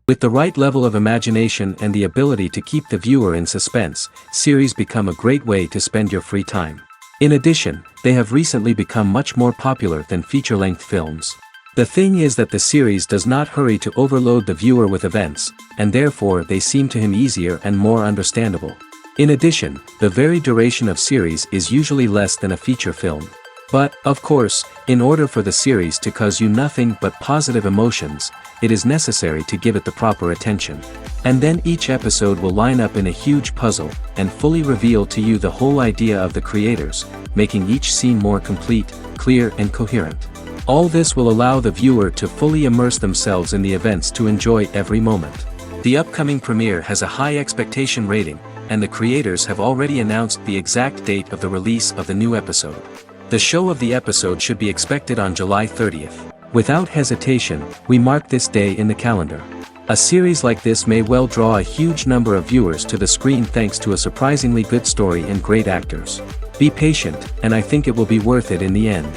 With the right level of imagination and the ability to keep the viewer in suspense, series become a great way to spend your free time. In addition, they have recently become much more popular than feature-length films. The thing is that the series does not hurry to overload the viewer with events, and therefore they seem to him easier and more understandable. In addition, the very duration of series is usually less than a feature film. But, of course, in order for the series to cause you nothing but positive emotions, it is necessary to give it the proper attention. And then each episode will line up in a huge puzzle, and fully reveal to you the whole idea of the creators, making each scene more complete, clear and coherent. All this will allow the viewer to fully immerse themselves in the events to enjoy every moment. The upcoming premiere has a high expectation rating, and the creators have already announced the exact date of the release of the new episode. The show of the episode should be expected on July 30th. Without hesitation, we mark this day in the calendar. A series like this may well draw a huge number of viewers to the screen thanks to a surprisingly good story and great actors. Be patient, and I think it will be worth it in the end.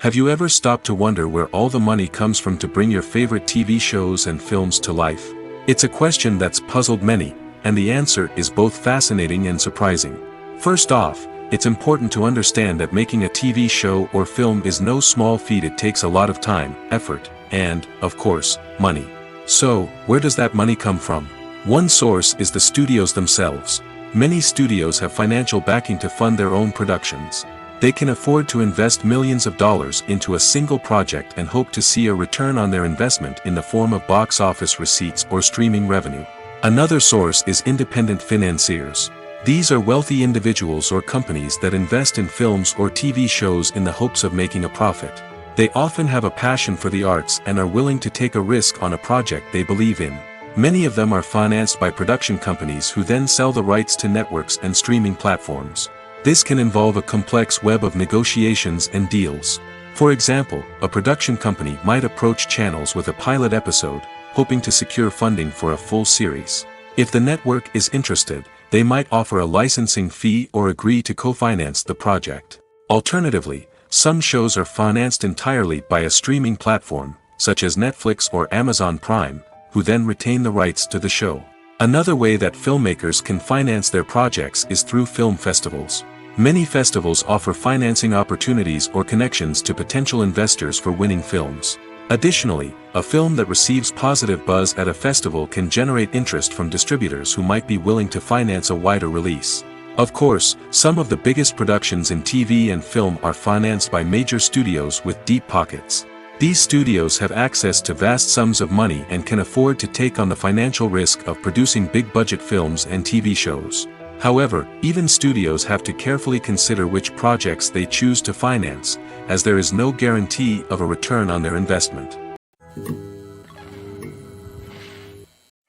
Have you ever stopped to wonder where all the money comes from to bring your favorite TV shows and films to life? It's a question that's puzzled many, and the answer is both fascinating and surprising. First off, it's important to understand that making a TV show or film is no small feat. It takes a lot of time, effort, and, of course, money. So, where does that money come from? One source is the studios themselves. Many studios have financial backing to fund their own productions. They can afford to invest millions of dollars into a single project and hope to see a return on their investment in the form of box office receipts or streaming revenue. Another source is independent financiers. These are wealthy individuals or companies that invest in films or TV shows in the hopes of making a profit. They often have a passion for the arts and are willing to take a risk on a project they believe in. Many of them are financed by production companies who then sell the rights to networks and streaming platforms. This can involve a complex web of negotiations and deals. For example, a production company might approach channels with a pilot episode, hoping to secure funding for a full series. If the network is interested, they might offer a licensing fee or agree to co-finance the project. Alternatively, some shows are financed entirely by a streaming platform, such as Netflix or Amazon Prime, who then retain the rights to the show. Another way that filmmakers can finance their projects is through film festivals. Many festivals offer financing opportunities or connections to potential investors for winning films. Additionally, a film that receives positive buzz at a festival can generate interest from distributors who might be willing to finance a wider release. Of course, some of the biggest productions in TV and film are financed by major studios with deep pockets. These studios have access to vast sums of money and can afford to take on the financial risk of producing big-budget films and TV shows. However, even studios have to carefully consider which projects they choose to finance, as there is no guarantee of a return on their investment.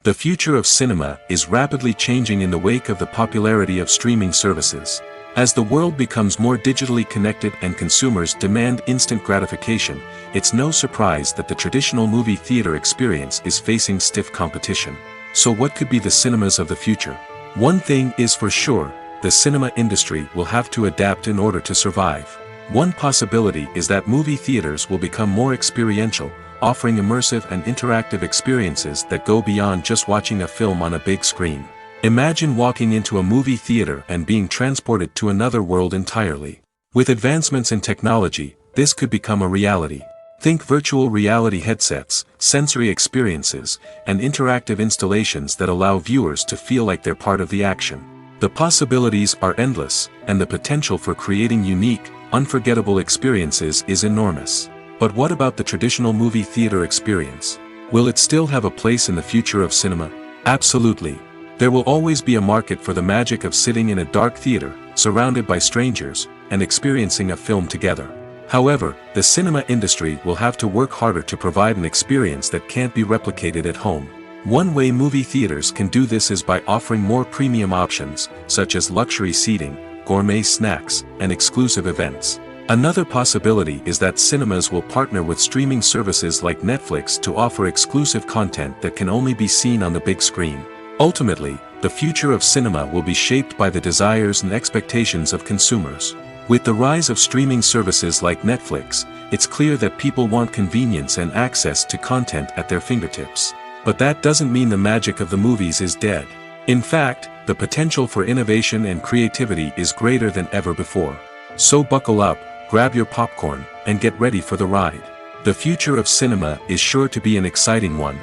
The future of cinema is rapidly changing in the wake of the popularity of streaming services. As the world becomes more digitally connected and consumers demand instant gratification, it's no surprise that the traditional movie theater experience is facing stiff competition. So what could be the cinemas of the future? One thing is for sure, the cinema industry will have to adapt in order to survive. One possibility is that movie theaters will become more experiential, offering immersive and interactive experiences that go beyond just watching a film on a big screen. Imagine walking into a movie theater and being transported to another world entirely. With advancements in technology, this could become a reality. Think virtual reality headsets, sensory experiences, and interactive installations that allow viewers to feel like they're part of the action. The possibilities are endless, and the potential for creating unique, unforgettable experiences is enormous. But what about the traditional movie theater experience? Will it still have a place in the future of cinema? Absolutely. There will always be a market for the magic of sitting in a dark theater, surrounded by strangers, and experiencing a film together. However, the cinema industry will have to work harder to provide an experience that can't be replicated at home. One way movie theaters can do this is by offering more premium options, such as luxury seating, gourmet snacks, and exclusive events. Another possibility is that cinemas will partner with streaming services like Netflix to offer exclusive content that can only be seen on the big screen. Ultimately, the future of cinema will be shaped by the desires and expectations of consumers. With the rise of streaming services like Netflix, it's clear that people want convenience and access to content at their fingertips. But that doesn't mean the magic of the movies is dead. In fact, the potential for innovation and creativity is greater than ever before. So buckle up, grab your popcorn, and get ready for the ride. The future of cinema is sure to be an exciting one.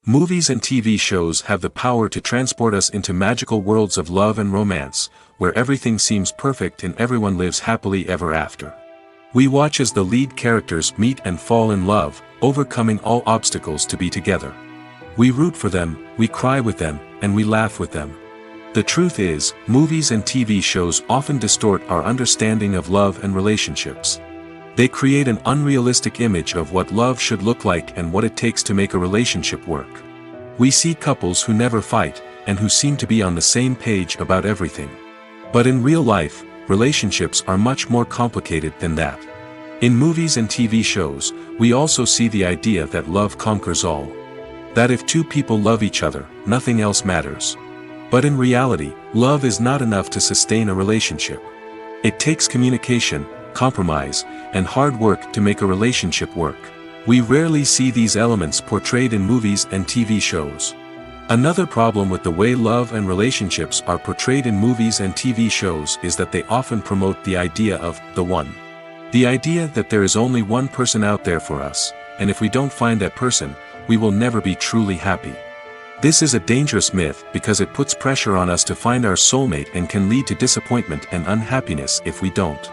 Movies and TV shows have the power to transport us into magical worlds of love and romance, where everything seems perfect and everyone lives happily ever after. We watch as the lead characters meet and fall in love, overcoming all obstacles to be together. We root for them, we cry with them, and we laugh with them. The truth is, movies and TV shows often distort our understanding of love and relationships. They create an unrealistic image of what love should look like and what it takes to make a relationship work. We see couples who never fight, and who seem to be on the same page about everything. But in real life, relationships are much more complicated than that. In movies and TV shows, we also see the idea that love conquers all. That if two people love each other, nothing else matters. But in reality, love is not enough to sustain a relationship. It takes communication, compromise, and hard work to make a relationship work. We rarely see these elements portrayed in movies and TV shows. Another problem with the way love and relationships are portrayed in movies and TV shows is that they often promote the idea of the one. The idea that there is only one person out there for us, and if we don't find that person, we will never be truly happy. This is a dangerous myth because it puts pressure on us to find our soulmate and can lead to disappointment and unhappiness if we don't.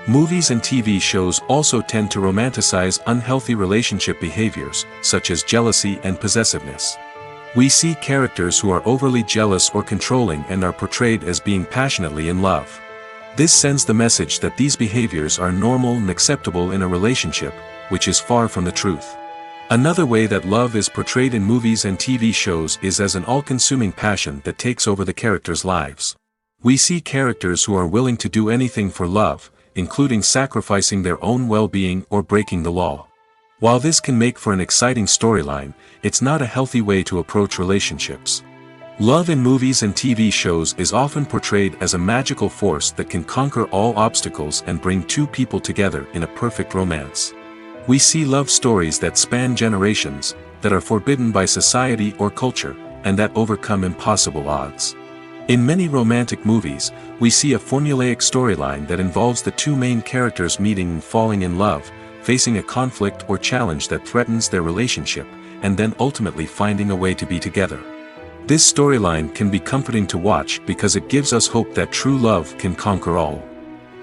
Movies and TV shows also tend to romanticize unhealthy relationship behaviors, such as jealousy and possessiveness. We see characters who are overly jealous or controlling and are portrayed as being passionately in love. This sends the message that these behaviors are normal and acceptable in a relationship, which is far from the truth. Another way that love is portrayed in movies and TV shows is as an all-consuming passion that takes over the characters' lives. We see characters who are willing to do anything for love, including sacrificing their own well-being or breaking the law. While this can make for an exciting storyline, it's not a healthy way to approach relationships. Love in movies and TV shows is often portrayed as a magical force that can conquer all obstacles and bring two people together in a perfect romance. We see love stories that span generations, that are forbidden by society or culture, and that overcome impossible odds. In many romantic movies, we see a formulaic storyline that involves the two main characters meeting and falling in love, facing a conflict or challenge that threatens their relationship, and then ultimately finding a way to be together. This storyline can be comforting to watch because it gives us hope that true love can conquer all.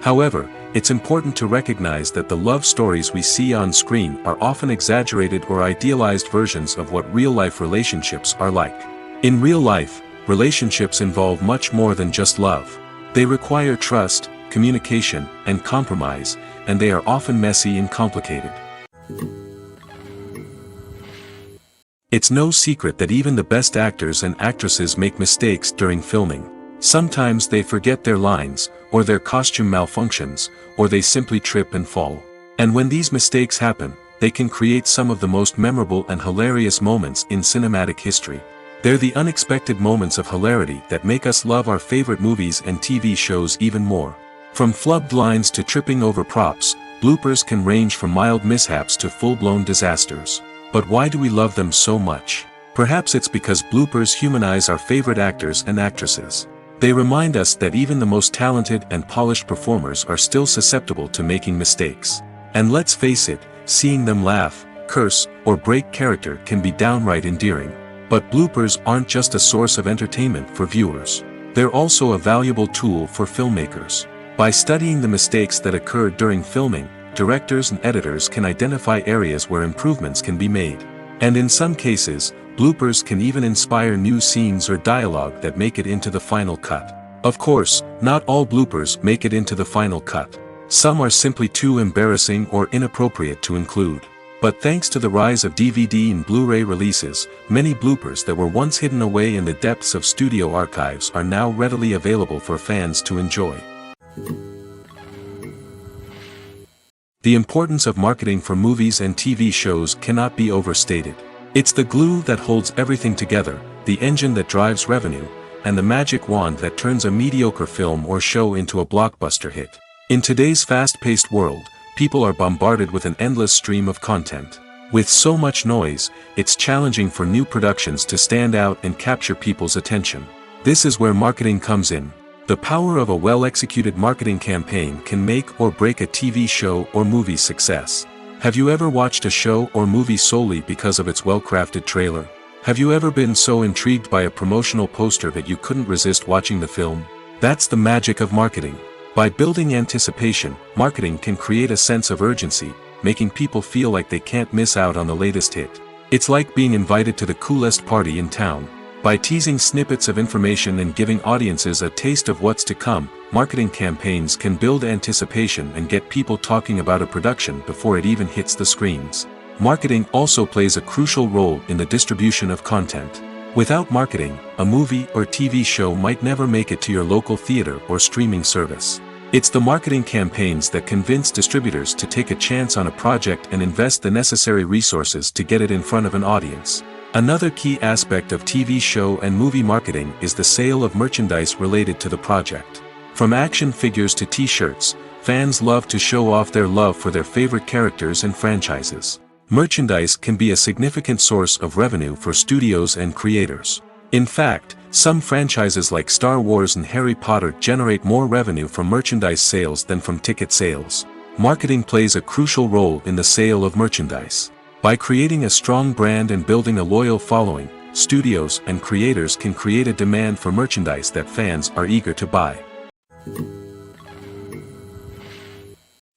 However, it's important to recognize that the love stories we see on screen are often exaggerated or idealized versions of what real-life relationships are like. In real life, relationships involve much more than just love. They require trust, communication, and compromise, and they are often messy and complicated. It's no secret that even the best actors and actresses make mistakes during filming. Sometimes they forget their lines, or their costume malfunctions, or they simply trip and fall. And when these mistakes happen, they can create some of the most memorable and hilarious moments in cinematic history. They're the unexpected moments of hilarity that make us love our favorite movies and TV shows even more. From flubbed lines to tripping over props, bloopers can range from mild mishaps to full-blown disasters. But why do we love them so much? Perhaps it's because bloopers humanize our favorite actors and actresses. They remind us that even the most talented and polished performers are still susceptible to making mistakes. And let's face it, seeing them laugh, curse, or break character can be downright endearing. But bloopers aren't just a source of entertainment for viewers. They're also a valuable tool for filmmakers. By studying the mistakes that occurred during filming, directors and editors can identify areas where improvements can be made. And in some cases, bloopers can even inspire new scenes or dialogue that make it into the final cut. Of course, not all bloopers make it into the final cut. Some are simply too embarrassing or inappropriate to include. But thanks to the rise of DVD and Blu-ray releases, many bloopers that were once hidden away in the depths of studio archives are now readily available for fans to enjoy. The importance of marketing for movies and TV shows cannot be overstated. It's the glue that holds everything together, the engine that drives revenue, and the magic wand that turns a mediocre film or show into a blockbuster hit. In today's fast-paced world, people are bombarded with an endless stream of content. With so much noise, it's challenging for new productions to stand out and capture people's attention. This is where marketing comes in. The power of a well-executed marketing campaign can make or break a TV show or movie's success. Have you ever watched a show or movie solely because of its well-crafted trailer? Have you ever been so intrigued by a promotional poster that you couldn't resist watching the film? That's the magic of marketing. By building anticipation, marketing can create a sense of urgency, making people feel like they can't miss out on the latest hit. It's like being invited to the coolest party in town. By teasing snippets of information and giving audiences a taste of what's to come, marketing campaigns can build anticipation and get people talking about a production before it even hits the screens. Marketing also plays a crucial role in the distribution of content. Without marketing, a movie or TV show might never make it to your local theater or streaming service. It's the marketing campaigns that convince distributors to take a chance on a project and invest the necessary resources to get it in front of an audience. Another key aspect of TV show and movie marketing is the sale of merchandise related to the project. From action figures to t-shirts, fans love to show off their love for their favorite characters and franchises. Merchandise can be a significant source of revenue for studios and creators. In fact, some franchises like Star Wars and Harry Potter generate more revenue from merchandise sales than from ticket sales. Marketing plays a crucial role in the sale of merchandise. By creating a strong brand and building a loyal following, studios and creators can create a demand for merchandise that fans are eager to buy.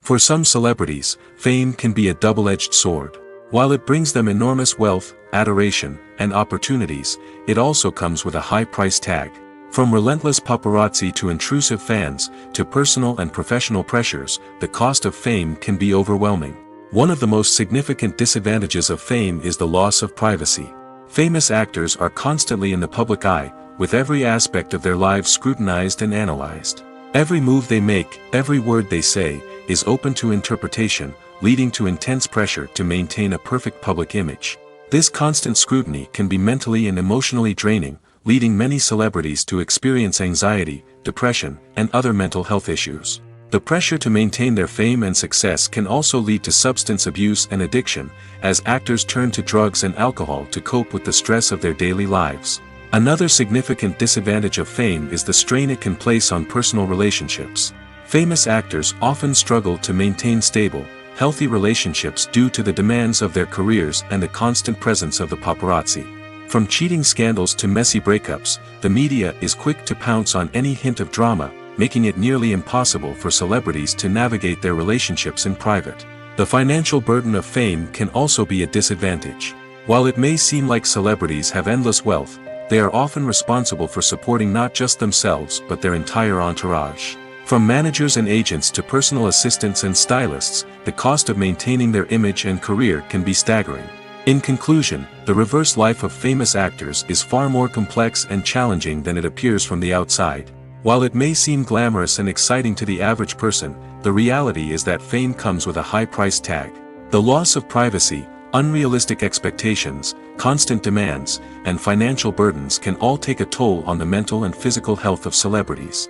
For some celebrities, fame can be a double-edged sword. While it brings them enormous wealth, adoration, and opportunities, it also comes with a high price tag. From relentless paparazzi to intrusive fans, to personal and professional pressures, the cost of fame can be overwhelming. One of the most significant disadvantages of fame is the loss of privacy. Famous actors are constantly in the public eye, with every aspect of their lives scrutinized and analyzed. Every move they make, every word they say, is open to interpretation, leading to intense pressure to maintain a perfect public image. This constant scrutiny can be mentally and emotionally draining, leading many celebrities to experience anxiety, depression, and other mental health issues. The pressure to maintain their fame and success can also lead to substance abuse and addiction, as actors turn to drugs and alcohol to cope with the stress of their daily lives. Another significant disadvantage of fame is the strain it can place on personal relationships. Famous actors often struggle to maintain stable, healthy relationships due to the demands of their careers and the constant presence of the paparazzi. From cheating scandals to messy breakups, the media is quick to pounce on any hint of drama, making it nearly impossible for celebrities to navigate their relationships in private. The financial burden of fame can also be a disadvantage. While it may seem like celebrities have endless wealth, they are often responsible for supporting not just themselves but their entire entourage. From managers and agents to personal assistants and stylists, the cost of maintaining their image and career can be staggering. In conclusion, the reverse life of famous actors is far more complex and challenging than it appears from the outside. While it may seem glamorous and exciting to the average person, the reality is that fame comes with a high price tag. The loss of privacy, unrealistic expectations, constant demands, and financial burdens can all take a toll on the mental and physical health of celebrities.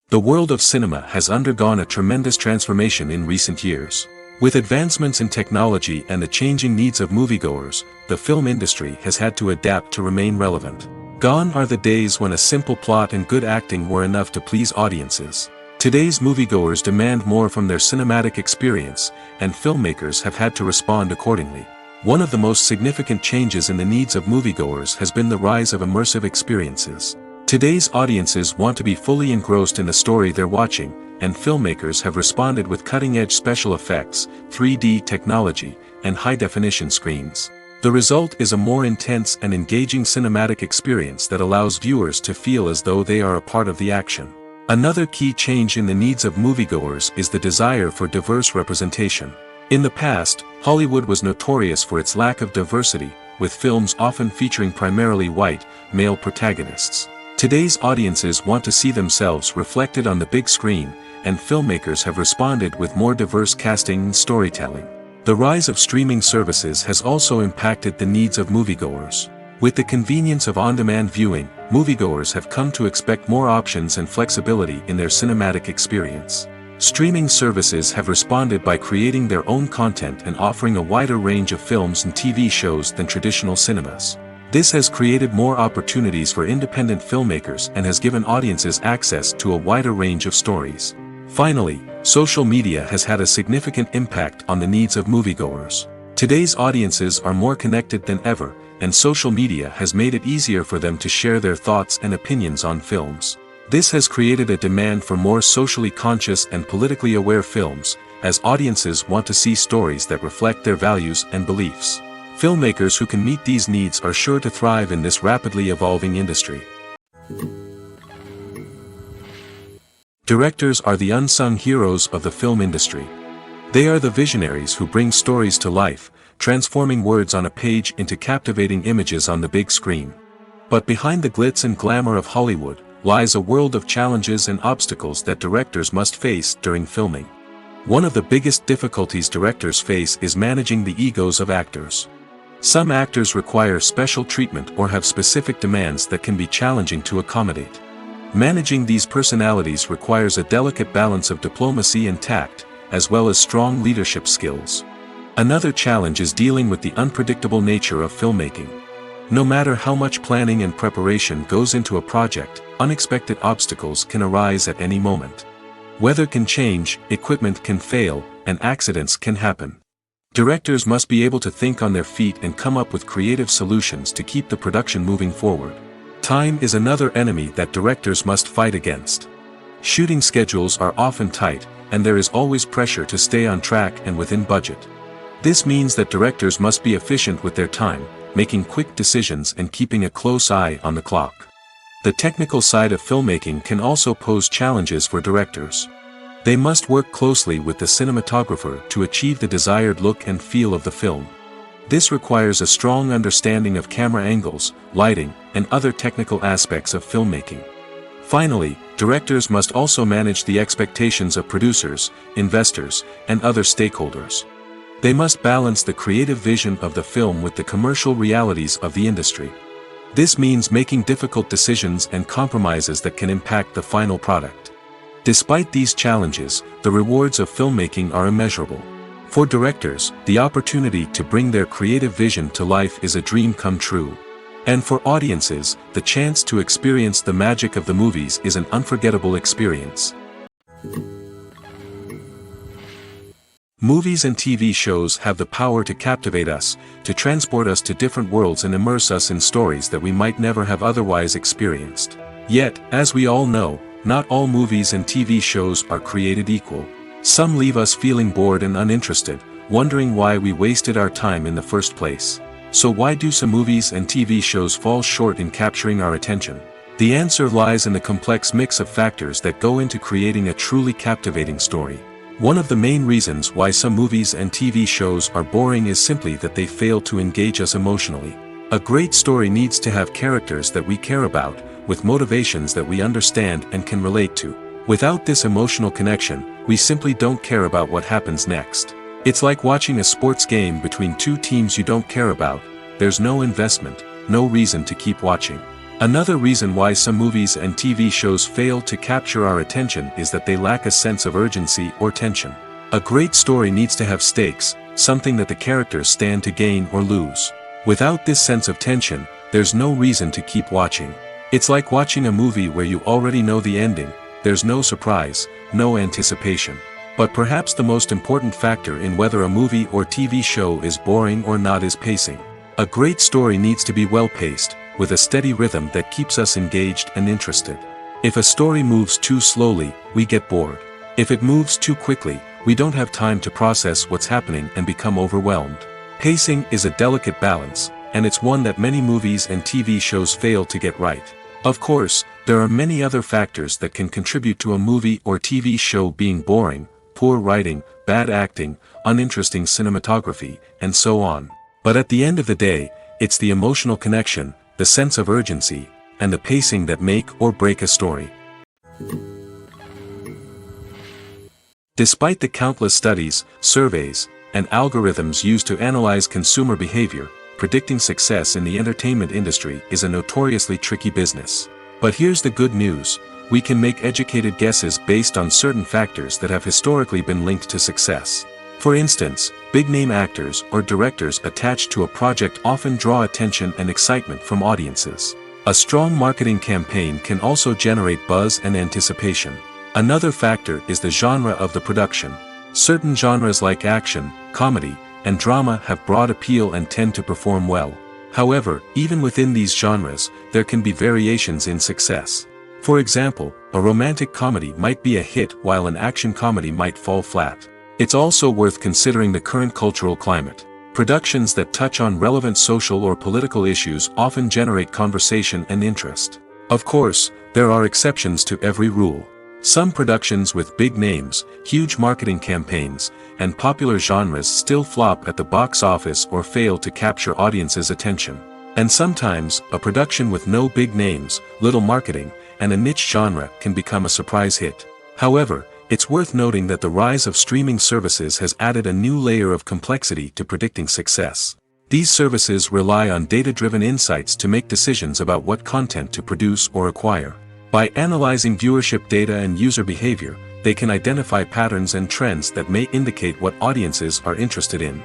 The world of cinema has undergone a tremendous transformation in recent years. With advancements in technology and the changing needs of moviegoers, the film industry has had to adapt to remain relevant. Gone are the days when a simple plot and good acting were enough to please audiences. Today's moviegoers demand more from their cinematic experience, and filmmakers have had to respond accordingly. One of the most significant changes in the needs of moviegoers has been the rise of immersive experiences. Today's audiences want to be fully engrossed in the story they're watching, and filmmakers have responded with cutting-edge special effects, 3D technology, and high-definition screens. The result is a more intense and engaging cinematic experience that allows viewers to feel as though they are a part of the action. Another key change in the needs of moviegoers is the desire for diverse representation. In the past, Hollywood was notorious for its lack of diversity, with films often featuring primarily white, male protagonists. Today's audiences want to see themselves reflected on the big screen, and filmmakers have responded with more diverse casting and storytelling. The rise of streaming services has also impacted the needs of moviegoers. With the convenience of on-demand viewing, moviegoers have come to expect more options and flexibility in their cinematic experience. Streaming services have responded by creating their own content and offering a wider range of films and TV shows than traditional cinemas. This has created more opportunities for independent filmmakers and has given audiences access to a wider range of stories. Finally, social media has had a significant impact on the needs of moviegoers. Today's audiences are more connected than ever, and social media has made it easier for them to share their thoughts and opinions on films. This has created a demand for more socially conscious and politically aware films, as audiences want to see stories that reflect their values and beliefs. Filmmakers who can meet these needs are sure to thrive in this rapidly evolving industry. Directors are the unsung heroes of the film industry. They are the visionaries who bring stories to life, transforming words on a page into captivating images on the big screen. But behind the glitz and glamour of Hollywood lies a world of challenges and obstacles that directors must face during filming. One of the biggest difficulties directors face is managing the egos of actors. Some actors require special treatment or have specific demands that can be challenging to accommodate. Managing these personalities requires a delicate balance of diplomacy and tact, as well as strong leadership skills. Another challenge is dealing with the unpredictable nature of filmmaking. No matter how much planning and preparation goes into a project, unexpected obstacles can arise at any moment. Weather can change, equipment can fail, and accidents can happen. Directors must be able to think on their feet and come up with creative solutions to keep the production moving forward. Time is another enemy that directors must fight against. Shooting schedules are often tight, and there is always pressure to stay on track and within budget. This means that directors must be efficient with their time, making quick decisions and keeping a close eye on the clock. The technical side of filmmaking can also pose challenges for directors. They must work closely with the cinematographer to achieve the desired look and feel of the film. This requires a strong understanding of camera angles, lighting, and other technical aspects of filmmaking. Finally, directors must also manage the expectations of producers, investors, and other stakeholders. They must balance the creative vision of the film with the commercial realities of the industry. This means making difficult decisions and compromises that can impact the final product. Despite these challenges, the rewards of filmmaking are immeasurable. For directors, the opportunity to bring their creative vision to life is a dream come true. And for audiences, the chance to experience the magic of the movies is an unforgettable experience. Movies and TV shows have the power to captivate us, to transport us to different worlds and immerse us in stories that we might never have otherwise experienced. Yet, as we all know, not all movies and TV shows are created equal. Some leave us feeling bored and uninterested, wondering why we wasted our time in the first place. So why do some movies and TV shows fall short in capturing our attention? The answer lies in the complex mix of factors that go into creating a truly captivating story. One of the main reasons why some movies and TV shows are boring is simply that they fail to engage us emotionally. A great story needs to have characters that we care about, with motivations that we understand and can relate to. Without this emotional connection, we simply don't care about what happens next. It's like watching a sports game between two teams you don't care about. There's no investment, no reason to keep watching. Another reason why some movies and TV shows fail to capture our attention is that they lack a sense of urgency or tension. A great story needs to have stakes, something that the characters stand to gain or lose. Without this sense of tension, there's no reason to keep watching. It's like watching a movie where you already know the ending. There's no surprise, no anticipation. But perhaps the most important factor in whether a movie or TV show is boring or not is pacing. A great story needs to be well-paced, with a steady rhythm that keeps us engaged and interested. If a story moves too slowly, we get bored. If it moves too quickly, we don't have time to process what's happening and become overwhelmed. Pacing is a delicate balance, and it's one that many movies and TV shows fail to get right. Of course, there are many other factors that can contribute to a movie or TV show being boring: poor writing, bad acting, uninteresting cinematography, and so on. But at the end of the day, it's the emotional connection, the sense of urgency, and the pacing that make or break a story. Despite the countless studies, surveys, and algorithms used to analyze consumer behavior, predicting success in the entertainment industry is a notoriously tricky business. But here's the good news: we can make educated guesses based on certain factors that have historically been linked to success. For instance, big-name actors or directors attached to a project often draw attention and excitement from audiences. A strong marketing campaign can also generate buzz and anticipation. Another factor is the genre of the production. Certain genres like action, comedy, and drama have broad appeal and tend to perform well. However, even within these genres, there can be variations in success. For example, a romantic comedy might be a hit while an action comedy might fall flat. It's also worth considering the current cultural climate. Productions that touch on relevant social or political issues often generate conversation and interest. Of course, there are exceptions to every rule. Some productions with big names, huge marketing campaigns, and popular genres still flop at the box office or fail to capture audiences' attention. And sometimes, a production with no big names, little marketing, and a niche genre can become a surprise hit. However, it's worth noting that the rise of streaming services has added a new layer of complexity to predicting success. These services rely on data-driven insights to make decisions about what content to produce or acquire. By analyzing viewership data and user behavior, they can identify patterns and trends that may indicate what audiences are interested in.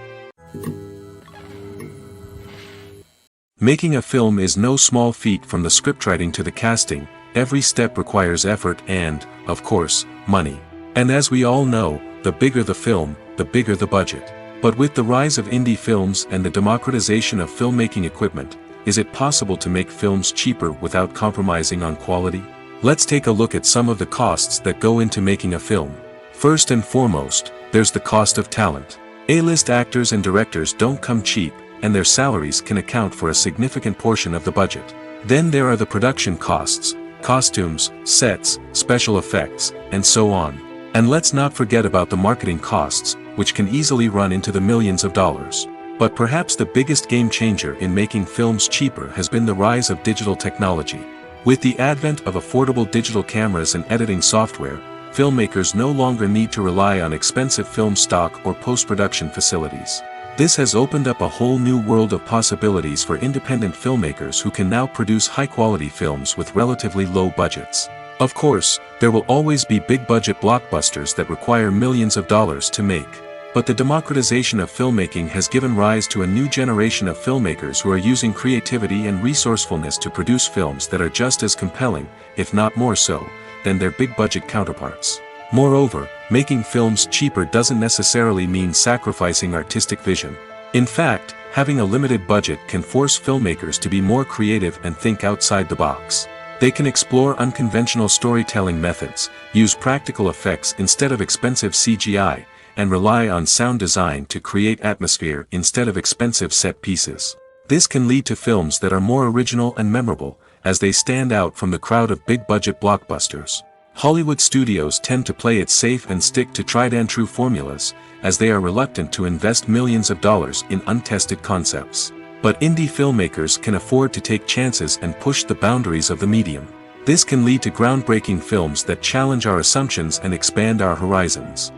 Making a film is no small feat. From the scriptwriting to the casting, every step requires effort and, of course, money. And as we all know, the bigger the film, the bigger the budget. But with the rise of indie films and the democratization of filmmaking equipment, is it possible to make films cheaper without compromising on quality? Let's take a look at some of the costs that go into making a film. First and foremost, there's the cost of talent. A-list actors and directors don't come cheap, and their salaries can account for a significant portion of the budget. Then there are the production costs, costumes, sets, special effects, and so on. And let's not forget about the marketing costs, which can easily run into the millions of dollars. But perhaps the biggest game changer in making films cheaper has been the rise of digital technology. With the advent of affordable digital cameras and editing software, filmmakers no longer need to rely on expensive film stock or post-production facilities. This has opened up a whole new world of possibilities for independent filmmakers who can now produce high-quality films with relatively low budgets. Of course, there will always be big-budget blockbusters that require millions of dollars to make. But the democratization of filmmaking has given rise to a new generation of filmmakers who are using creativity and resourcefulness to produce films that are just as compelling, if not more so, than their big-budget counterparts. Moreover, making films cheaper doesn't necessarily mean sacrificing artistic vision. In fact, having a limited budget can force filmmakers to be more creative and think outside the box. They can explore unconventional storytelling methods, use practical effects instead of expensive CGI, and rely on sound design to create atmosphere instead of expensive set pieces. This can lead to films that are more original and memorable, as they stand out from the crowd of big-budget blockbusters. Hollywood studios tend to play it safe and stick to tried-and-true formulas, as they are reluctant to invest millions of dollars in untested concepts. But indie filmmakers can afford to take chances and push the boundaries of the medium. This can lead to groundbreaking films that challenge our assumptions and expand our horizons.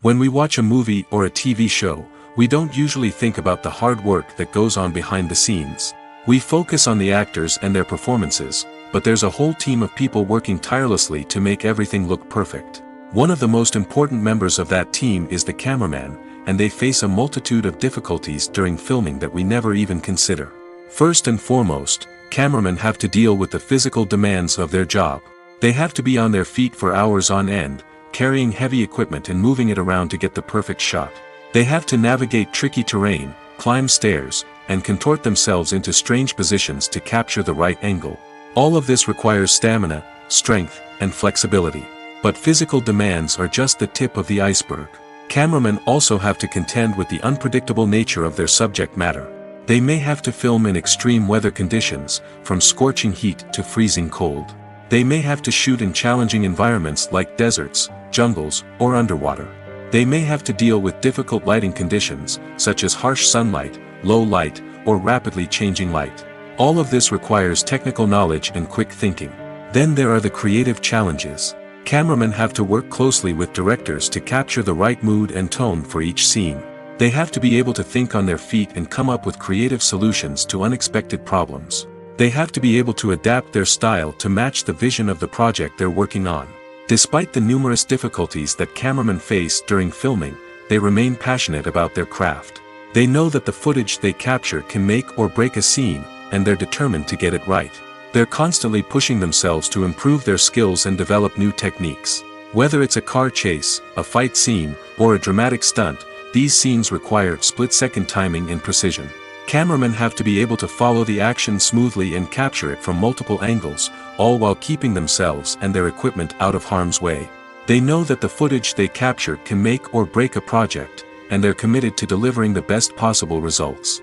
When we watch a movie or a TV show, we don't usually think about the hard work that goes on behind the scenes. We focus on the actors and their performances, but there's a whole team of people working tirelessly to make everything look perfect. One of the most important members of that team is the cameraman, and they face a multitude of difficulties during filming that we never even consider. First and foremost, cameramen have to deal with the physical demands of their job. They have to be on their feet for hours on end, carrying heavy equipment and moving it around to get the perfect shot. They have to navigate tricky terrain, climb stairs, and contort themselves into strange positions to capture the right angle. All of this requires stamina, strength, and flexibility. But physical demands are just the tip of the iceberg. Cameramen also have to contend with the unpredictable nature of their subject matter. They may have to film in extreme weather conditions, from scorching heat to freezing cold. They may have to shoot in challenging environments like deserts, jungles, or underwater. They may have to deal with difficult lighting conditions, such as harsh sunlight, low light, or rapidly changing light. All of this requires technical knowledge and quick thinking. Then there are the creative challenges. Cameramen have to work closely with directors to capture the right mood and tone for each scene. They have to be able to think on their feet and come up with creative solutions to unexpected problems. They have to be able to adapt their style to match the vision of the project they're working on. Despite the numerous difficulties that cameramen face during filming, they remain passionate about their craft. They know that the footage they capture can make or break a scene, and they're determined to get it right. They're constantly pushing themselves to improve their skills and develop new techniques. Whether it's a car chase, a fight scene, or a dramatic stunt, these scenes require split-second timing and precision. Cameramen have to be able to follow the action smoothly and capture it from multiple angles, all while keeping themselves and their equipment out of harm's way. They know that the footage they capture can make or break a project, and they're committed to delivering the best possible results.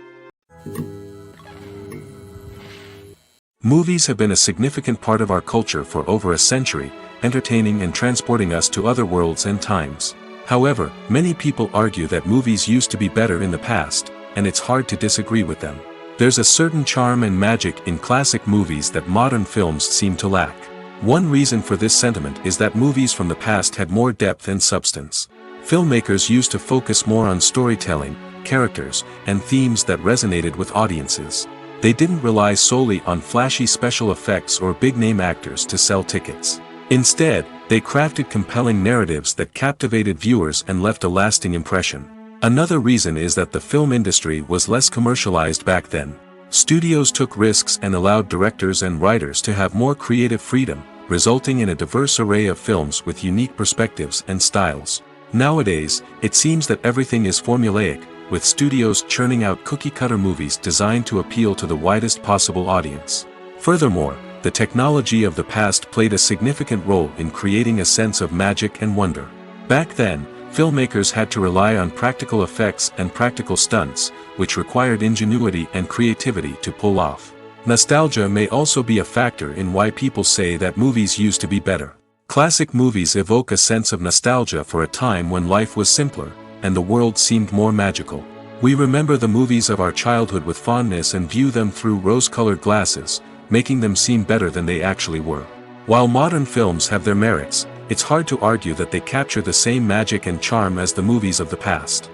Movies have been a significant part of our culture for over a century, entertaining and transporting us to other worlds and times. However, many people argue that movies used to be better in the past, and it's hard to disagree with them. There's a certain charm and magic in classic movies that modern films seem to lack. One reason for this sentiment is that movies from the past had more depth and substance. Filmmakers used to focus more on storytelling, characters, and themes that resonated with audiences. They didn't rely solely on flashy special effects or big-name actors to sell tickets. Instead, they crafted compelling narratives that captivated viewers and left a lasting impression. Another reason is that the film industry was less commercialized back then. Studios took risks and allowed directors and writers to have more creative freedom, resulting in a diverse array of films with unique perspectives and styles. Nowadays, it seems that everything is formulaic, with studios churning out cookie-cutter movies designed to appeal to the widest possible audience. Furthermore, the technology of the past played a significant role in creating a sense of magic and wonder. Back then, filmmakers had to rely on practical effects and practical stunts, which required ingenuity and creativity to pull off. Nostalgia may also be a factor in why people say that movies used to be better. Classic movies evoke a sense of nostalgia for a time when life was simpler, and the world seemed more magical. We remember the movies of our childhood with fondness and view them through rose-colored glasses, making them seem better than they actually were. While modern films have their merits, it's hard to argue that they capture the same magic and charm as the movies of the past.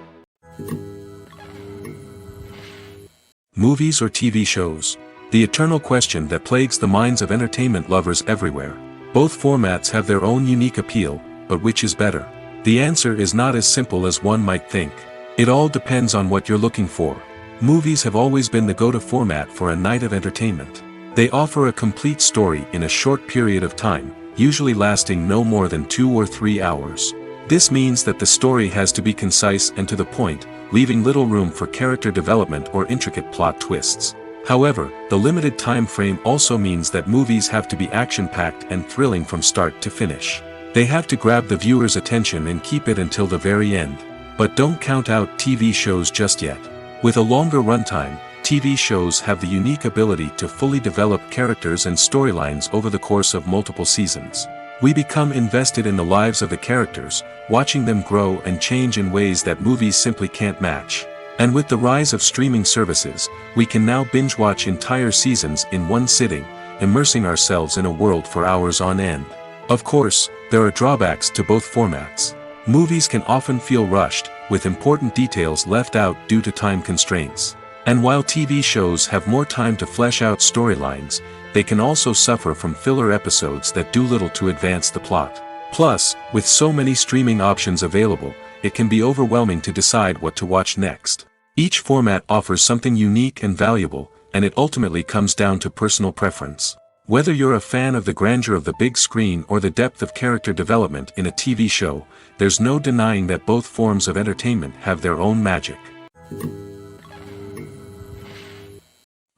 Movies or TV shows? The eternal question that plagues the minds of entertainment lovers everywhere. Both formats have their own unique appeal, but which is better? The answer is not as simple as one might think. It all depends on what you're looking for. Movies have always been the go-to format for a night of entertainment. They offer a complete story in a short period of time, usually lasting no more than 2 or 3 hours. This means that the story has to be concise and to the point, leaving little room for character development or intricate plot twists. However, the limited time frame also means that movies have to be action-packed and thrilling from start to finish. They have to grab the viewer's attention and keep it until the very end. But don't count out TV shows just yet. With a longer runtime, TV shows have the unique ability to fully develop characters and storylines over the course of multiple seasons. We become invested in the lives of the characters, watching them grow and change in ways that movies simply can't match. And with the rise of streaming services, we can now binge-watch entire seasons in one sitting, immersing ourselves in a world for hours on end. Of course, there are drawbacks to both formats. Movies can often feel rushed, with important details left out due to time constraints. And while TV shows have more time to flesh out storylines, they can also suffer from filler episodes that do little to advance the plot. Plus, with so many streaming options available, it can be overwhelming to decide what to watch next. Each format offers something unique and valuable, and it ultimately comes down to personal preference. Whether you're a fan of the grandeur of the big screen or the depth of character development in a TV show, there's no denying that both forms of entertainment have their own magic.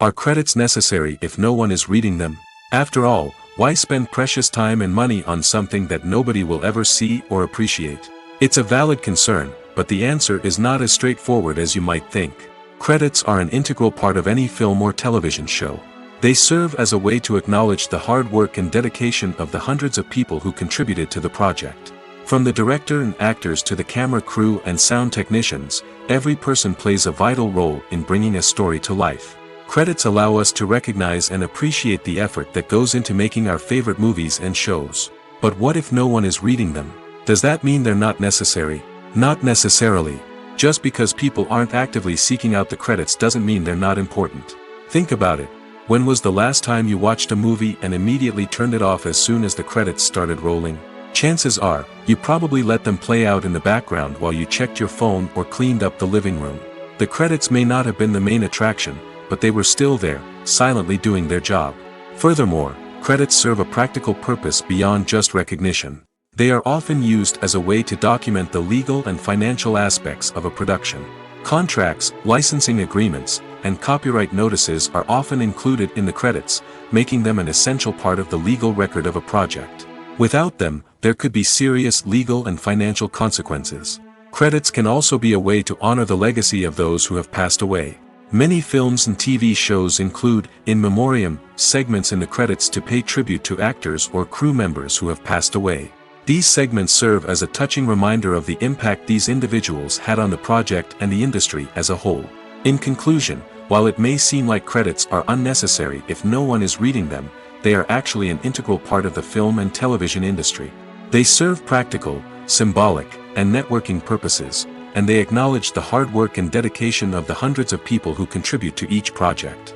Are credits necessary if no one is reading them? After all, why spend precious time and money on something that nobody will ever see or appreciate? It's a valid concern, but the answer is not as straightforward as you might think. Credits are an integral part of any film or television show. They serve as a way to acknowledge the hard work and dedication of the hundreds of people who contributed to the project. From the director and actors to the camera crew and sound technicians, every person plays a vital role in bringing a story to life. Credits allow us to recognize and appreciate the effort that goes into making our favorite movies and shows. But what if no one is reading them? Does that mean they're not necessary? Not necessarily. Just because people aren't actively seeking out the credits doesn't mean they're not important. Think about it. When was the last time you watched a movie and immediately turned it off as soon as the credits started rolling? Chances are, you probably let them play out in the background while you checked your phone or cleaned up the living room. The credits may not have been the main attraction, but they were still there, silently doing their job. Furthermore, credits serve a practical purpose beyond just recognition. They are often used as a way to document the legal and financial aspects of a production. Contracts, licensing agreements, and copyright notices are often included in the credits, making them an essential part of the legal record of a project. Without them, there could be serious legal and financial consequences. Credits can also be a way to honor the legacy of those who have passed away. Many films and TV shows include, in memoriam, segments in the credits to pay tribute to actors or crew members who have passed away. These segments serve as a touching reminder of the impact these individuals had on the project and the industry as a whole. In conclusion, while it may seem like credits are unnecessary if no one is reading them, they are actually an integral part of the film and television industry. They serve practical, symbolic, and networking purposes, and they acknowledge the hard work and dedication of the hundreds of people who contribute to each project.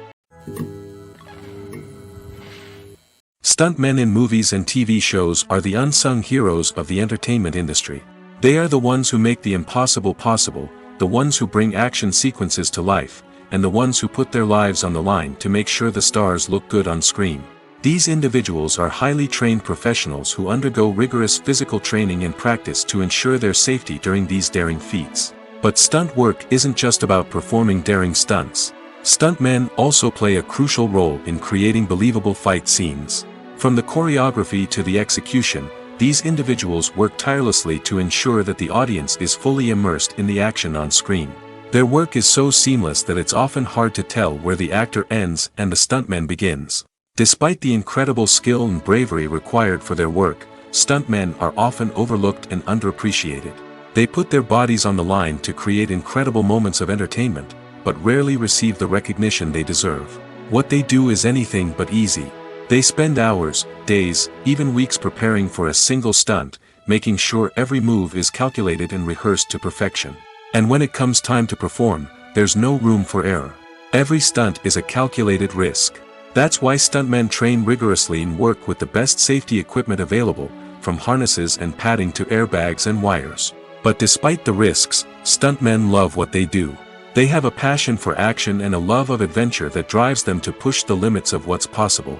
Stuntmen in movies and TV shows are the unsung heroes of the entertainment industry. They are the ones who make the impossible possible, the ones who bring action sequences to life, and the ones who put their lives on the line to make sure the stars look good on screen. These individuals are highly trained professionals who undergo rigorous physical training and practice to ensure their safety during these daring feats. But stunt work isn't just about performing daring stunts. Stuntmen also play a crucial role in creating believable fight scenes. From the choreography to the execution, these individuals work tirelessly to ensure that the audience is fully immersed in the action on screen. Their work is so seamless that it's often hard to tell where the actor ends and the stuntman begins. Despite the incredible skill and bravery required for their work, stuntmen are often overlooked and underappreciated. They put their bodies on the line to create incredible moments of entertainment, but rarely receive the recognition they deserve. What they do is anything but easy. They spend hours, days, even weeks preparing for a single stunt, making sure every move is calculated and rehearsed to perfection. And when it comes time to perform, there's no room for error. Every stunt is a calculated risk. That's why stuntmen train rigorously and work with the best safety equipment available, from harnesses and padding to airbags and wires. But despite the risks, stuntmen love what they do. They have a passion for action and a love of adventure that drives them to push the limits of what's possible.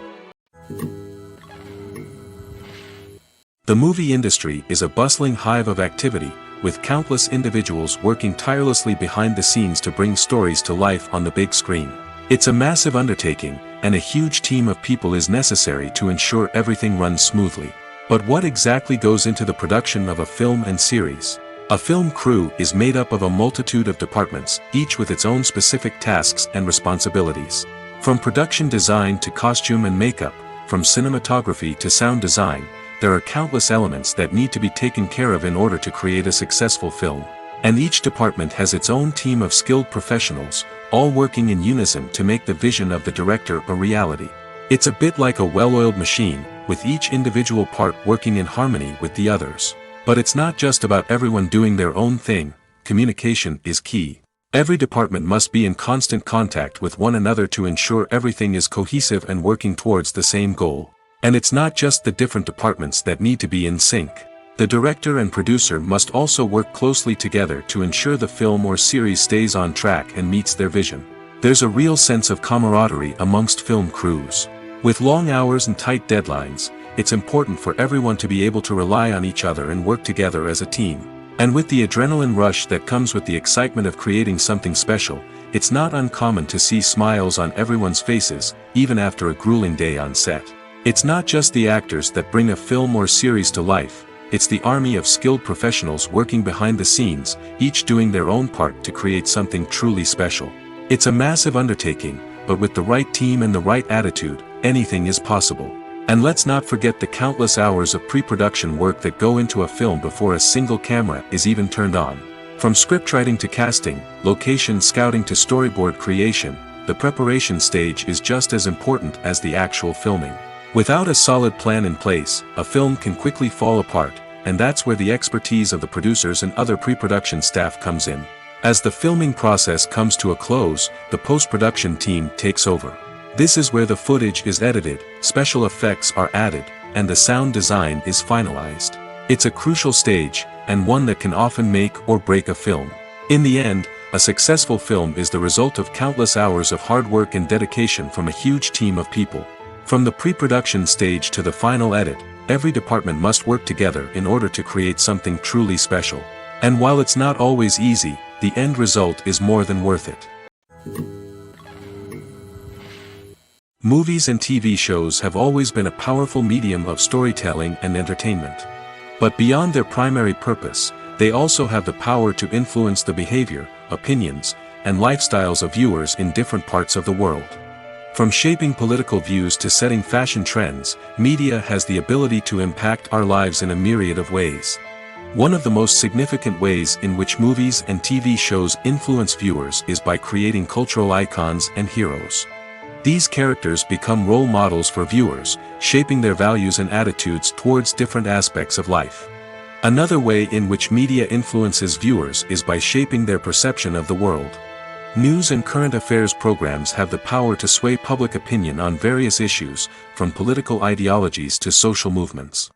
The movie industry is a bustling hive of activity, with countless individuals working tirelessly behind the scenes to bring stories to life on the big screen. It's a massive undertaking, and a huge team of people is necessary to ensure everything runs smoothly. But what exactly goes into the production of a film and series? A film crew is made up of a multitude of departments, each with its own specific tasks and responsibilities. From production design to costume and makeup, from cinematography to sound design, there are countless elements that need to be taken care of in order to create a successful film. And each department has its own team of skilled professionals, all working in unison to make the vision of the director a reality. It's a bit like a well-oiled machine, with each individual part working in harmony with the others. But it's not just about everyone doing their own thing. Communication is key. Every department must be in constant contact with one another to ensure everything is cohesive and working towards the same goal. And it's not just the different departments that need to be in sync. The director and producer must also work closely together to ensure the film or series stays on track and meets their vision. There's a real sense of camaraderie amongst film crews. With long hours and tight deadlines, it's important for everyone to be able to rely on each other and work together as a team. And with the adrenaline rush that comes with the excitement of creating something special, it's not uncommon to see smiles on everyone's faces, even after a grueling day on set. It's not just the actors that bring a film or series to life, it's the army of skilled professionals working behind the scenes, each doing their own part to create something truly special. It's a massive undertaking, but with the right team and the right attitude, anything is possible. And let's not forget the countless hours of pre-production work that go into a film before a single camera is even turned on. From scriptwriting to casting, location scouting to storyboard creation, the preparation stage is just as important as the actual filming. Without a solid plan in place, a film can quickly fall apart, and that's where the expertise of the producers and other pre-production staff comes in. As the filming process comes to a close, the post-production team takes over. This is where the footage is edited, special effects are added, and the sound design is finalized. It's a crucial stage, and one that can often make or break a film. In the end, a successful film is the result of countless hours of hard work and dedication from a huge team of people. From the pre-production stage to the final edit, every department must work together in order to create something truly special. And while it's not always easy, the end result is more than worth it. Movies and TV shows have always been a powerful medium of storytelling and entertainment. But beyond their primary purpose, they also have the power to influence the behavior, opinions, and lifestyles of viewers in different parts of the world. From shaping political views to setting fashion trends, media has the ability to impact our lives in a myriad of ways. One of the most significant ways in which movies and TV shows influence viewers is by creating cultural icons and heroes. These characters become role models for viewers, shaping their values and attitudes towards different aspects of life. Another way in which media influences viewers is by shaping their perception of the world. News and current affairs programs have the power to sway public opinion on various issues, from political ideologies to social movements.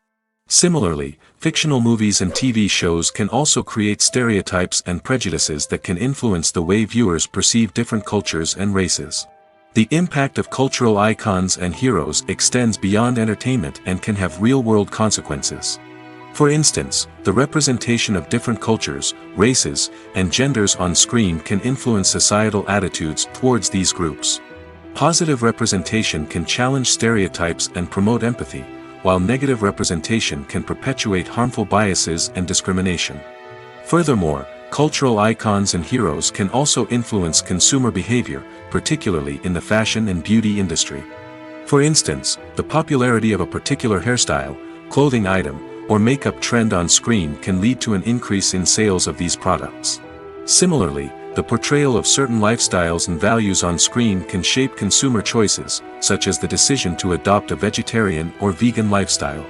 Similarly, fictional movies and TV shows can also create stereotypes and prejudices that can influence the way viewers perceive different cultures and races. The impact of cultural icons and heroes extends beyond entertainment and can have real-world consequences. For instance, the representation of different cultures, races, and genders on screen can influence societal attitudes towards these groups. Positive representation can challenge stereotypes and promote empathy, while negative representation can perpetuate harmful biases and discrimination. Furthermore, cultural icons and heroes can also influence consumer behavior, particularly in the fashion and beauty industry. For instance, the popularity of a particular hairstyle, clothing item, or makeup trend on screen can lead to an increase in sales of these products. Similarly, the portrayal of certain lifestyles and values on screen can shape consumer choices, such as the decision to adopt a vegetarian or vegan lifestyle.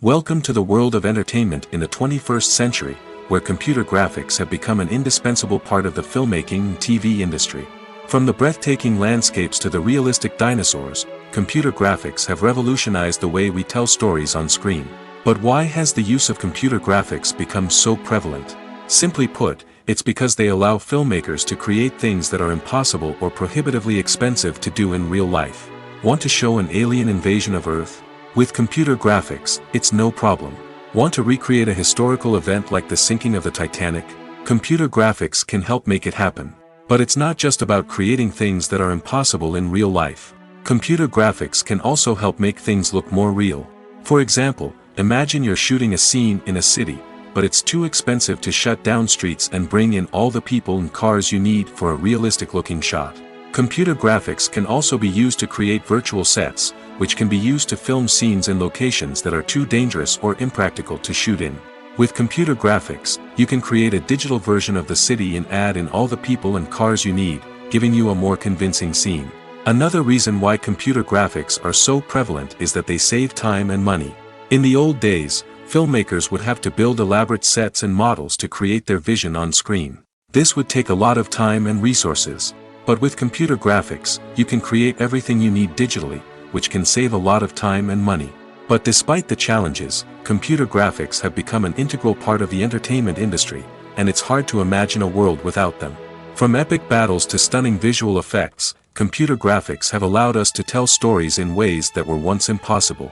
Welcome to the world of entertainment in the 21st century, where computer graphics have become an indispensable part of the filmmaking and TV industry. From the breathtaking landscapes to the realistic dinosaurs, computer graphics have revolutionized the way we tell stories on screen. But why has the use of computer graphics become so prevalent? Simply put, it's because they allow filmmakers to create things that are impossible or prohibitively expensive to do in real life. Want to show an alien invasion of Earth? With computer graphics, it's no problem. Want to recreate a historical event like the sinking of the Titanic? Computer graphics can help make it happen. But it's not just about creating things that are impossible in real life. Computer graphics can also help make things look more real. For example, imagine you're shooting a scene in a city, but it's too expensive to shut down streets and bring in all the people and cars you need for a realistic-looking shot. Computer graphics can also be used to create virtual sets, which can be used to film scenes in locations that are too dangerous or impractical to shoot in. With computer graphics, you can create a digital version of the city and add in all the people and cars you need, giving you a more convincing scene. Another reason why computer graphics are so prevalent is that they save time and money. In the old days, filmmakers would have to build elaborate sets and models to create their vision on screen. This would take a lot of time and resources. But with computer graphics, you can create everything you need digitally, which can save a lot of time and money. But despite the challenges, computer graphics have become an integral part of the entertainment industry, and it's hard to imagine a world without them. From epic battles to stunning visual effects, computer graphics have allowed us to tell stories in ways that were once impossible.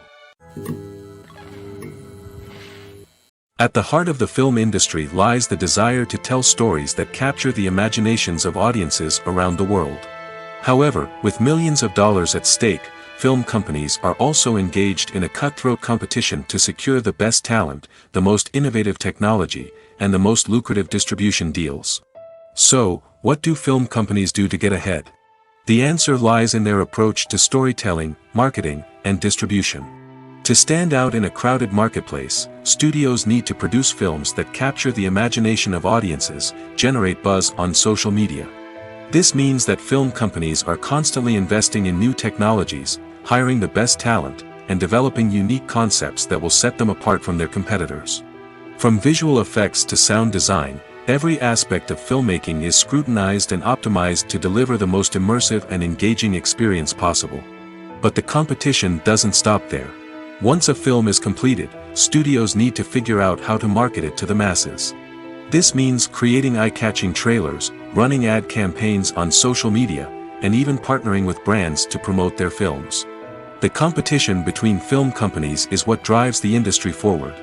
At the heart of the film industry lies the desire to tell stories that capture the imaginations of audiences around the world. However, with millions of dollars at stake, film companies are also engaged in a cutthroat competition to secure the best talent, the most innovative technology, and the most lucrative distribution deals. So, what do film companies do to get ahead? The answer lies in their approach to storytelling, marketing, and distribution. To stand out in a crowded marketplace, studios need to produce films that capture the imagination of audiences, generate buzz on social media. This means that film companies are constantly investing in new technologies, hiring the best talent, and developing unique concepts that will set them apart from their competitors. From visual effects to sound design, every aspect of filmmaking is scrutinized and optimized to deliver the most immersive and engaging experience possible. But the competition doesn't stop there. Once a film is completed, studios need to figure out how to market it to the masses. This means creating eye-catching trailers, running ad campaigns on social media, and even partnering with brands to promote their films. The competition between film companies is what drives the industry forward.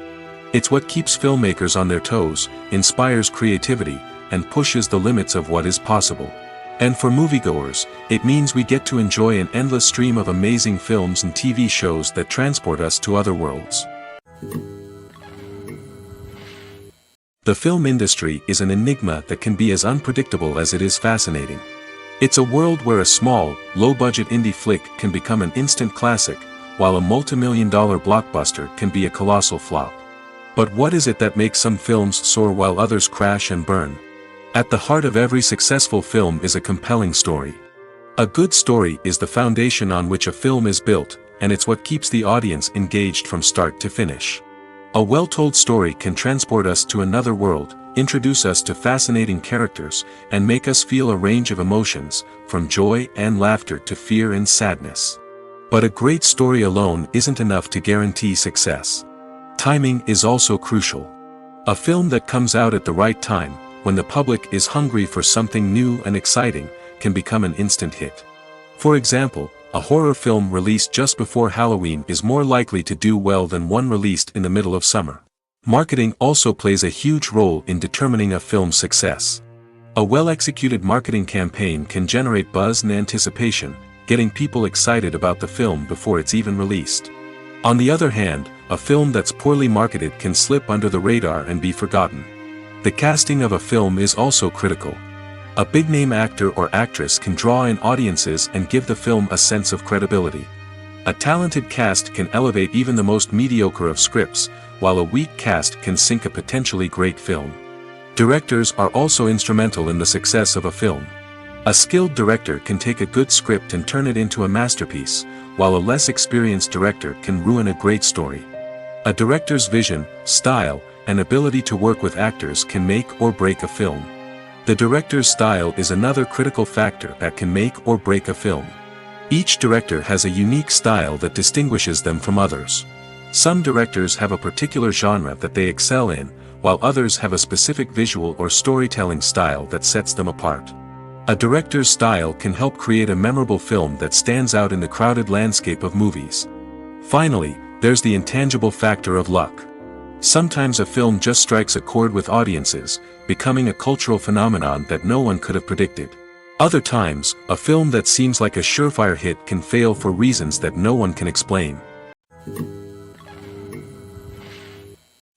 It's what keeps filmmakers on their toes, inspires creativity, and pushes the limits of what is possible. And for moviegoers, it means we get to enjoy an endless stream of amazing films and TV shows that transport us to other worlds. The film industry is an enigma that can be as unpredictable as it is fascinating. It's a world where a small, low-budget indie flick can become an instant classic, while a multi-million-dollar blockbuster can be a colossal flop. But what is it that makes some films soar while others crash and burn? At the heart of every successful film is a compelling story. A good story is the foundation on which a film is built, and it's what keeps the audience engaged from start to finish. A well-told story can transport us to another world, introduce us to fascinating characters, and make us feel a range of emotions, from joy and laughter to fear and sadness. But a great story alone isn't enough to guarantee success. Timing is also crucial. A film that comes out at the right time, when the public is hungry for something new and exciting, can become an instant hit. For example, a horror film released just before Halloween is more likely to do well than one released in the middle of summer. Marketing also plays a huge role in determining a film's success. A well-executed marketing campaign can generate buzz and anticipation, getting people excited about the film before it's even released. On the other hand, a film that's poorly marketed can slip under the radar and be forgotten. The casting of a film is also critical. A big-name actor or actress can draw in audiences and give the film a sense of credibility. A talented cast can elevate even the most mediocre of scripts, while a weak cast can sink a potentially great film. Directors are also instrumental in the success of a film. A skilled director can take a good script and turn it into a masterpiece, while a less experienced director can ruin a great story. A director's vision, style, and ability to work with actors can make or break a film. The director's style is another critical factor that can make or break a film. Each director has a unique style that distinguishes them from others. Some directors have a particular genre that they excel in, while others have a specific visual or storytelling style that sets them apart. A director's style can help create a memorable film that stands out in the crowded landscape of movies. Finally, there's the intangible factor of luck. Sometimes a film just strikes a chord with audiences, becoming a cultural phenomenon that no one could have predicted. Other times, a film that seems like a surefire hit can fail for reasons that no one can explain.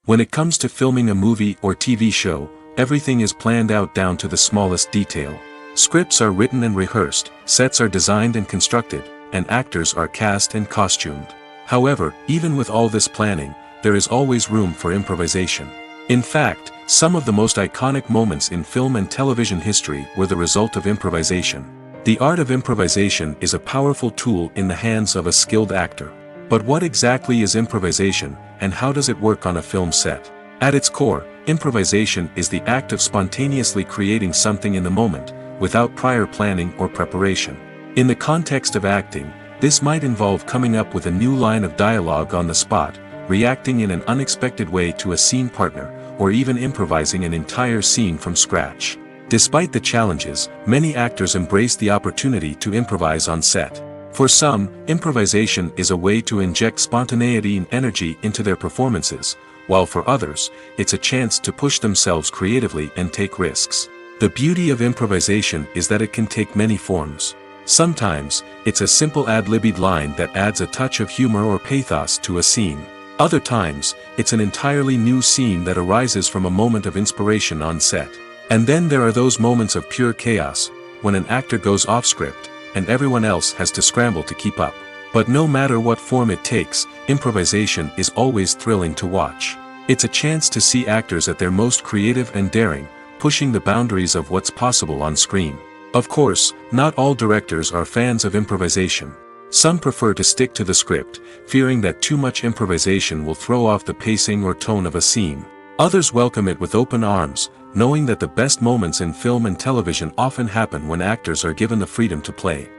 When it comes to filming a movie or TV show, everything is planned out down to the smallest detail. Scripts are written and rehearsed, sets are designed and constructed, and actors are cast and costumed. However, even with all this planning, there is always room for improvisation. In fact, some of the most iconic moments in film and television history were the result of improvisation. The art of improvisation is a powerful tool in the hands of a skilled actor. But what exactly is improvisation, and how does it work on a film set? At its core, improvisation is the act of spontaneously creating something in the moment, without prior planning or preparation. In the context of acting, this might involve coming up with a new line of dialogue on the spot, reacting in an unexpected way to a scene partner, or even improvising an entire scene from scratch. Despite the challenges, many actors embrace the opportunity to improvise on set. For some, improvisation is a way to inject spontaneity and energy into their performances, while for others, it's a chance to push themselves creatively and take risks. The beauty of improvisation is that it can take many forms. Sometimes, it's a simple ad-libbed line that adds a touch of humor or pathos to a scene. Other times, it's an entirely new scene that arises from a moment of inspiration on set. And then there are those moments of pure chaos, when an actor goes off script, and everyone else has to scramble to keep up. But no matter what form it takes, improvisation is always thrilling to watch. It's a chance to see actors at their most creative and daring, pushing the boundaries of what's possible on screen. Of course, not all directors are fans of improvisation. Some prefer to stick to the script, fearing that too much improvisation will throw off the pacing or tone of a scene. Others welcome it with open arms, knowing that the best moments in film and television often happen when actors are given the freedom to play.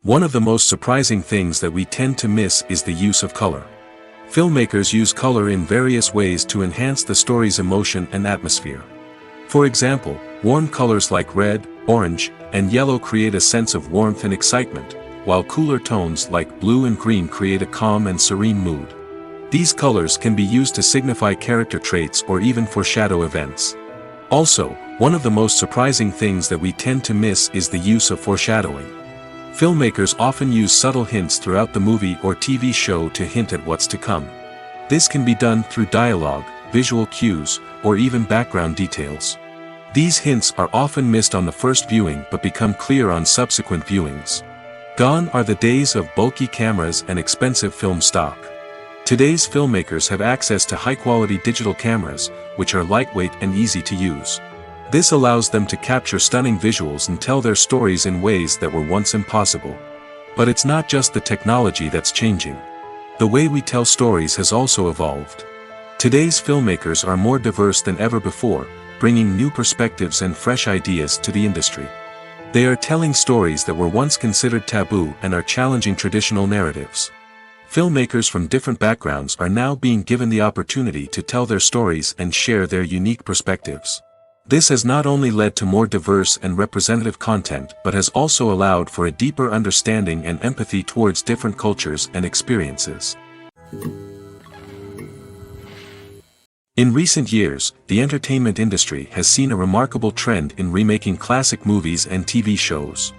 One of the most surprising things that we tend to miss is the use of color. Filmmakers use color in various ways to enhance the story's emotion and atmosphere. For example, warm colors like red, orange, and yellow create a sense of warmth and excitement, while cooler tones like blue and green create a calm and serene mood. These colors can be used to signify character traits or even foreshadow events. Also, one of the most surprising things that we tend to miss is the use of foreshadowing. Filmmakers often use subtle hints throughout the movie or TV show to hint at what's to come. This can be done through dialogue, visual cues, or even background details. These hints are often missed on the first viewing but become clear on subsequent viewings. Gone are the days of bulky cameras and expensive film stock. Today's filmmakers have access to high-quality digital cameras, which are lightweight and easy to use. This allows them to capture stunning visuals and tell their stories in ways that were once impossible. But it's not just the technology that's changing. The way we tell stories has also evolved. Today's filmmakers are more diverse than ever before, bringing new perspectives and fresh ideas to the industry. They are telling stories that were once considered taboo and are challenging traditional narratives. Filmmakers from different backgrounds are now being given the opportunity to tell their stories and share their unique perspectives. This has not only led to more diverse and representative content but has also allowed for a deeper understanding and empathy towards different cultures and experiences. In recent years, the entertainment industry has seen a remarkable trend in remaking classic movies and TV shows.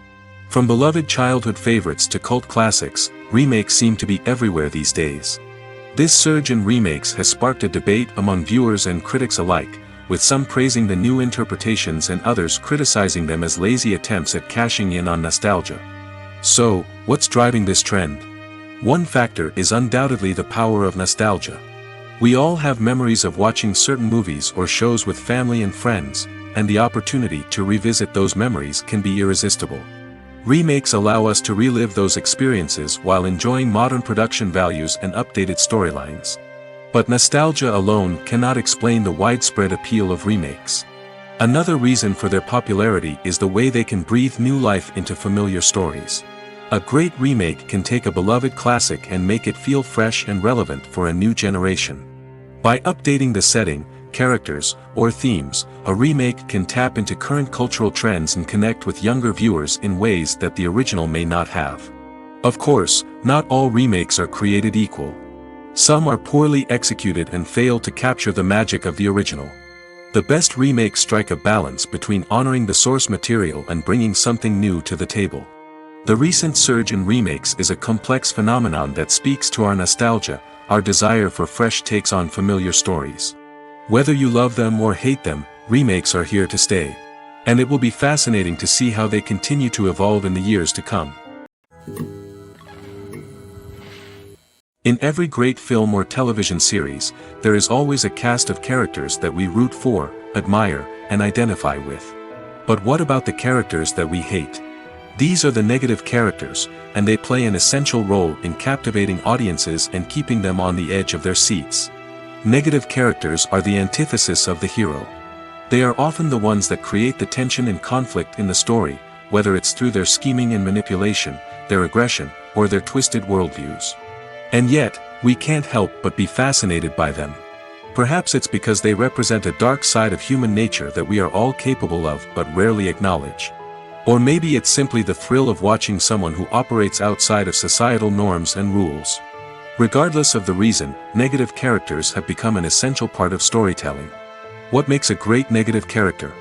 From beloved childhood favorites to cult classics, remakes seem to be everywhere these days. This surge in remakes has sparked a debate among viewers and critics alike, with some praising the new interpretations and others criticizing them as lazy attempts at cashing in on nostalgia. So, what's driving this trend? One factor is undoubtedly the power of nostalgia. We all have memories of watching certain movies or shows with family and friends, and the opportunity to revisit those memories can be irresistible. Remakes allow us to relive those experiences while enjoying modern production values and updated storylines. But nostalgia alone cannot explain the widespread appeal of remakes. Another reason for their popularity is the way they can breathe new life into familiar stories. A great remake can take a beloved classic and make it feel fresh and relevant for a new generation. By updating the setting, characters, or themes, a remake can tap into current cultural trends and connect with younger viewers in ways that the original may not have. Of course, not all remakes are created equal. Some are poorly executed and fail to capture the magic of the original. The best remakes strike a balance between honoring the source material and bringing something new to the table. The recent surge in remakes is a complex phenomenon that speaks to our nostalgia, our desire for fresh takes on familiar stories. Whether you love them or hate them, remakes are here to stay. And it will be fascinating to see how they continue to evolve in the years to come. In every great film or television series, there is always a cast of characters that we root for, admire, and identify with. But what about the characters that we hate? These are the negative characters, and they play an essential role in captivating audiences and keeping them on the edge of their seats. Negative characters are the antithesis of the hero. They are often the ones that create the tension and conflict in the story, whether it's through their scheming and manipulation, their aggression, or their twisted worldviews. And yet, we can't help but be fascinated by them. Perhaps it's because they represent a dark side of human nature that we are all capable of but rarely acknowledge. Or maybe it's simply the thrill of watching someone who operates outside of societal norms and rules. Regardless of the reason, negative characters have become an essential part of storytelling. What makes a great negative character?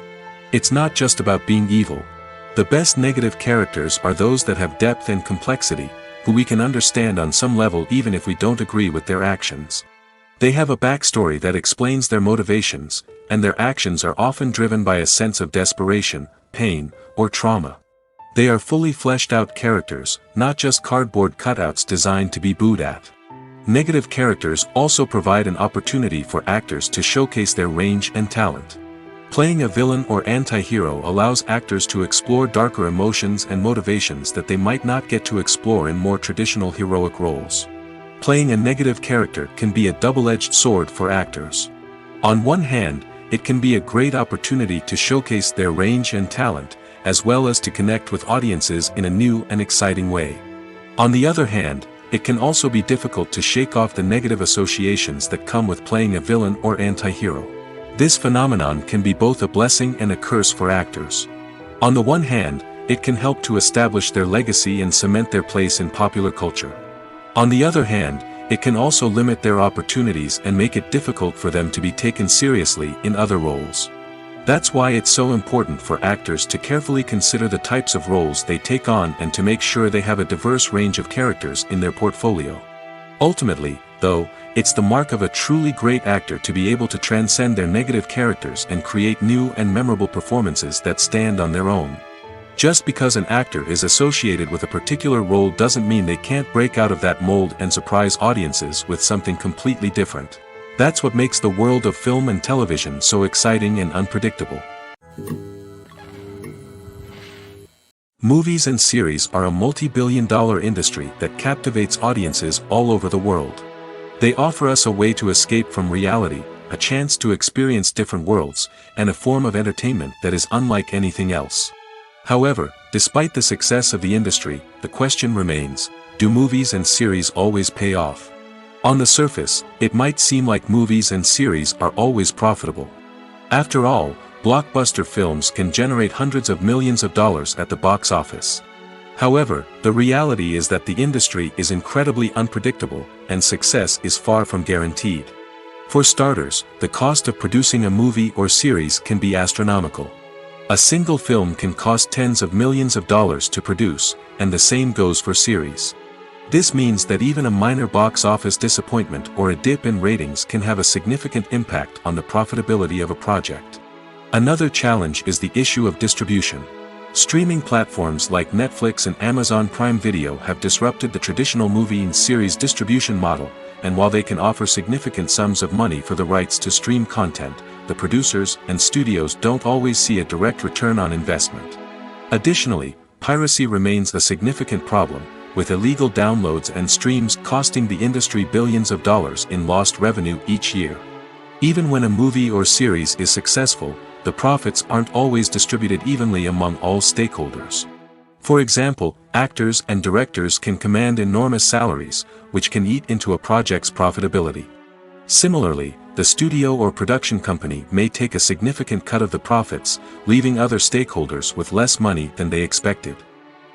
It's not just about being evil. The best negative characters are those that have depth and complexity, who we can understand on some level even if we don't agree with their actions. They have a backstory that explains their motivations, and their actions are often driven by a sense of desperation, pain, or trauma. They are fully fleshed out characters, not just cardboard cutouts designed to be booed at. Negative characters also provide an opportunity for actors to showcase their range and talent. Playing a villain or anti-hero allows actors to explore darker emotions and motivations that they might not get to explore in more traditional heroic roles. Playing a negative character can be a double-edged sword for actors. On one hand, it can be a great opportunity to showcase their range and talent, as well as to connect with audiences in a new and exciting way. On the other hand, it can also be difficult to shake off the negative associations that come with playing a villain or anti-hero. This phenomenon can be both a blessing and a curse for actors. On the one hand, it can help to establish their legacy and cement their place in popular culture. On the other hand, it can also limit their opportunities and make it difficult for them to be taken seriously in other roles. That's why it's so important for actors to carefully consider the types of roles they take on and to make sure they have a diverse range of characters in their portfolio. Ultimately, though, it's the mark of a truly great actor to be able to transcend their negative characters and create new and memorable performances that stand on their own. Just because an actor is associated with a particular role doesn't mean they can't break out of that mold and surprise audiences with something completely different. That's what makes the world of film and television so exciting and unpredictable. Movies and series are a multi-billion-dollar industry that captivates audiences all over the world. They offer us a way to escape from reality, a chance to experience different worlds, and a form of entertainment that is unlike anything else. However, despite the success of the industry, the question remains, do movies and series always pay off? On the surface, it might seem like movies and series are always profitable. After all, blockbuster films can generate hundreds of millions of dollars at the box office. However, the reality is that the industry is incredibly unpredictable, and success is far from guaranteed. For starters, the cost of producing a movie or series can be astronomical. A single film can cost tens of millions of dollars to produce, and the same goes for series. This means that even a minor box office disappointment or a dip in ratings can have a significant impact on the profitability of a project. Another challenge is the issue of distribution. Streaming platforms like Netflix and Amazon Prime Video have disrupted the traditional movie and series distribution model, and while they can offer significant sums of money for the rights to stream content, the producers and studios don't always see a direct return on investment. Additionally, piracy remains a significant problem, with illegal downloads and streams costing the industry billions of dollars in lost revenue each year. Even when a movie or series is successful, the profits aren't always distributed evenly among all stakeholders. For example, actors and directors can command enormous salaries, which can eat into a project's profitability. Similarly, the studio or production company may take a significant cut of the profits, leaving other stakeholders with less money than they expected.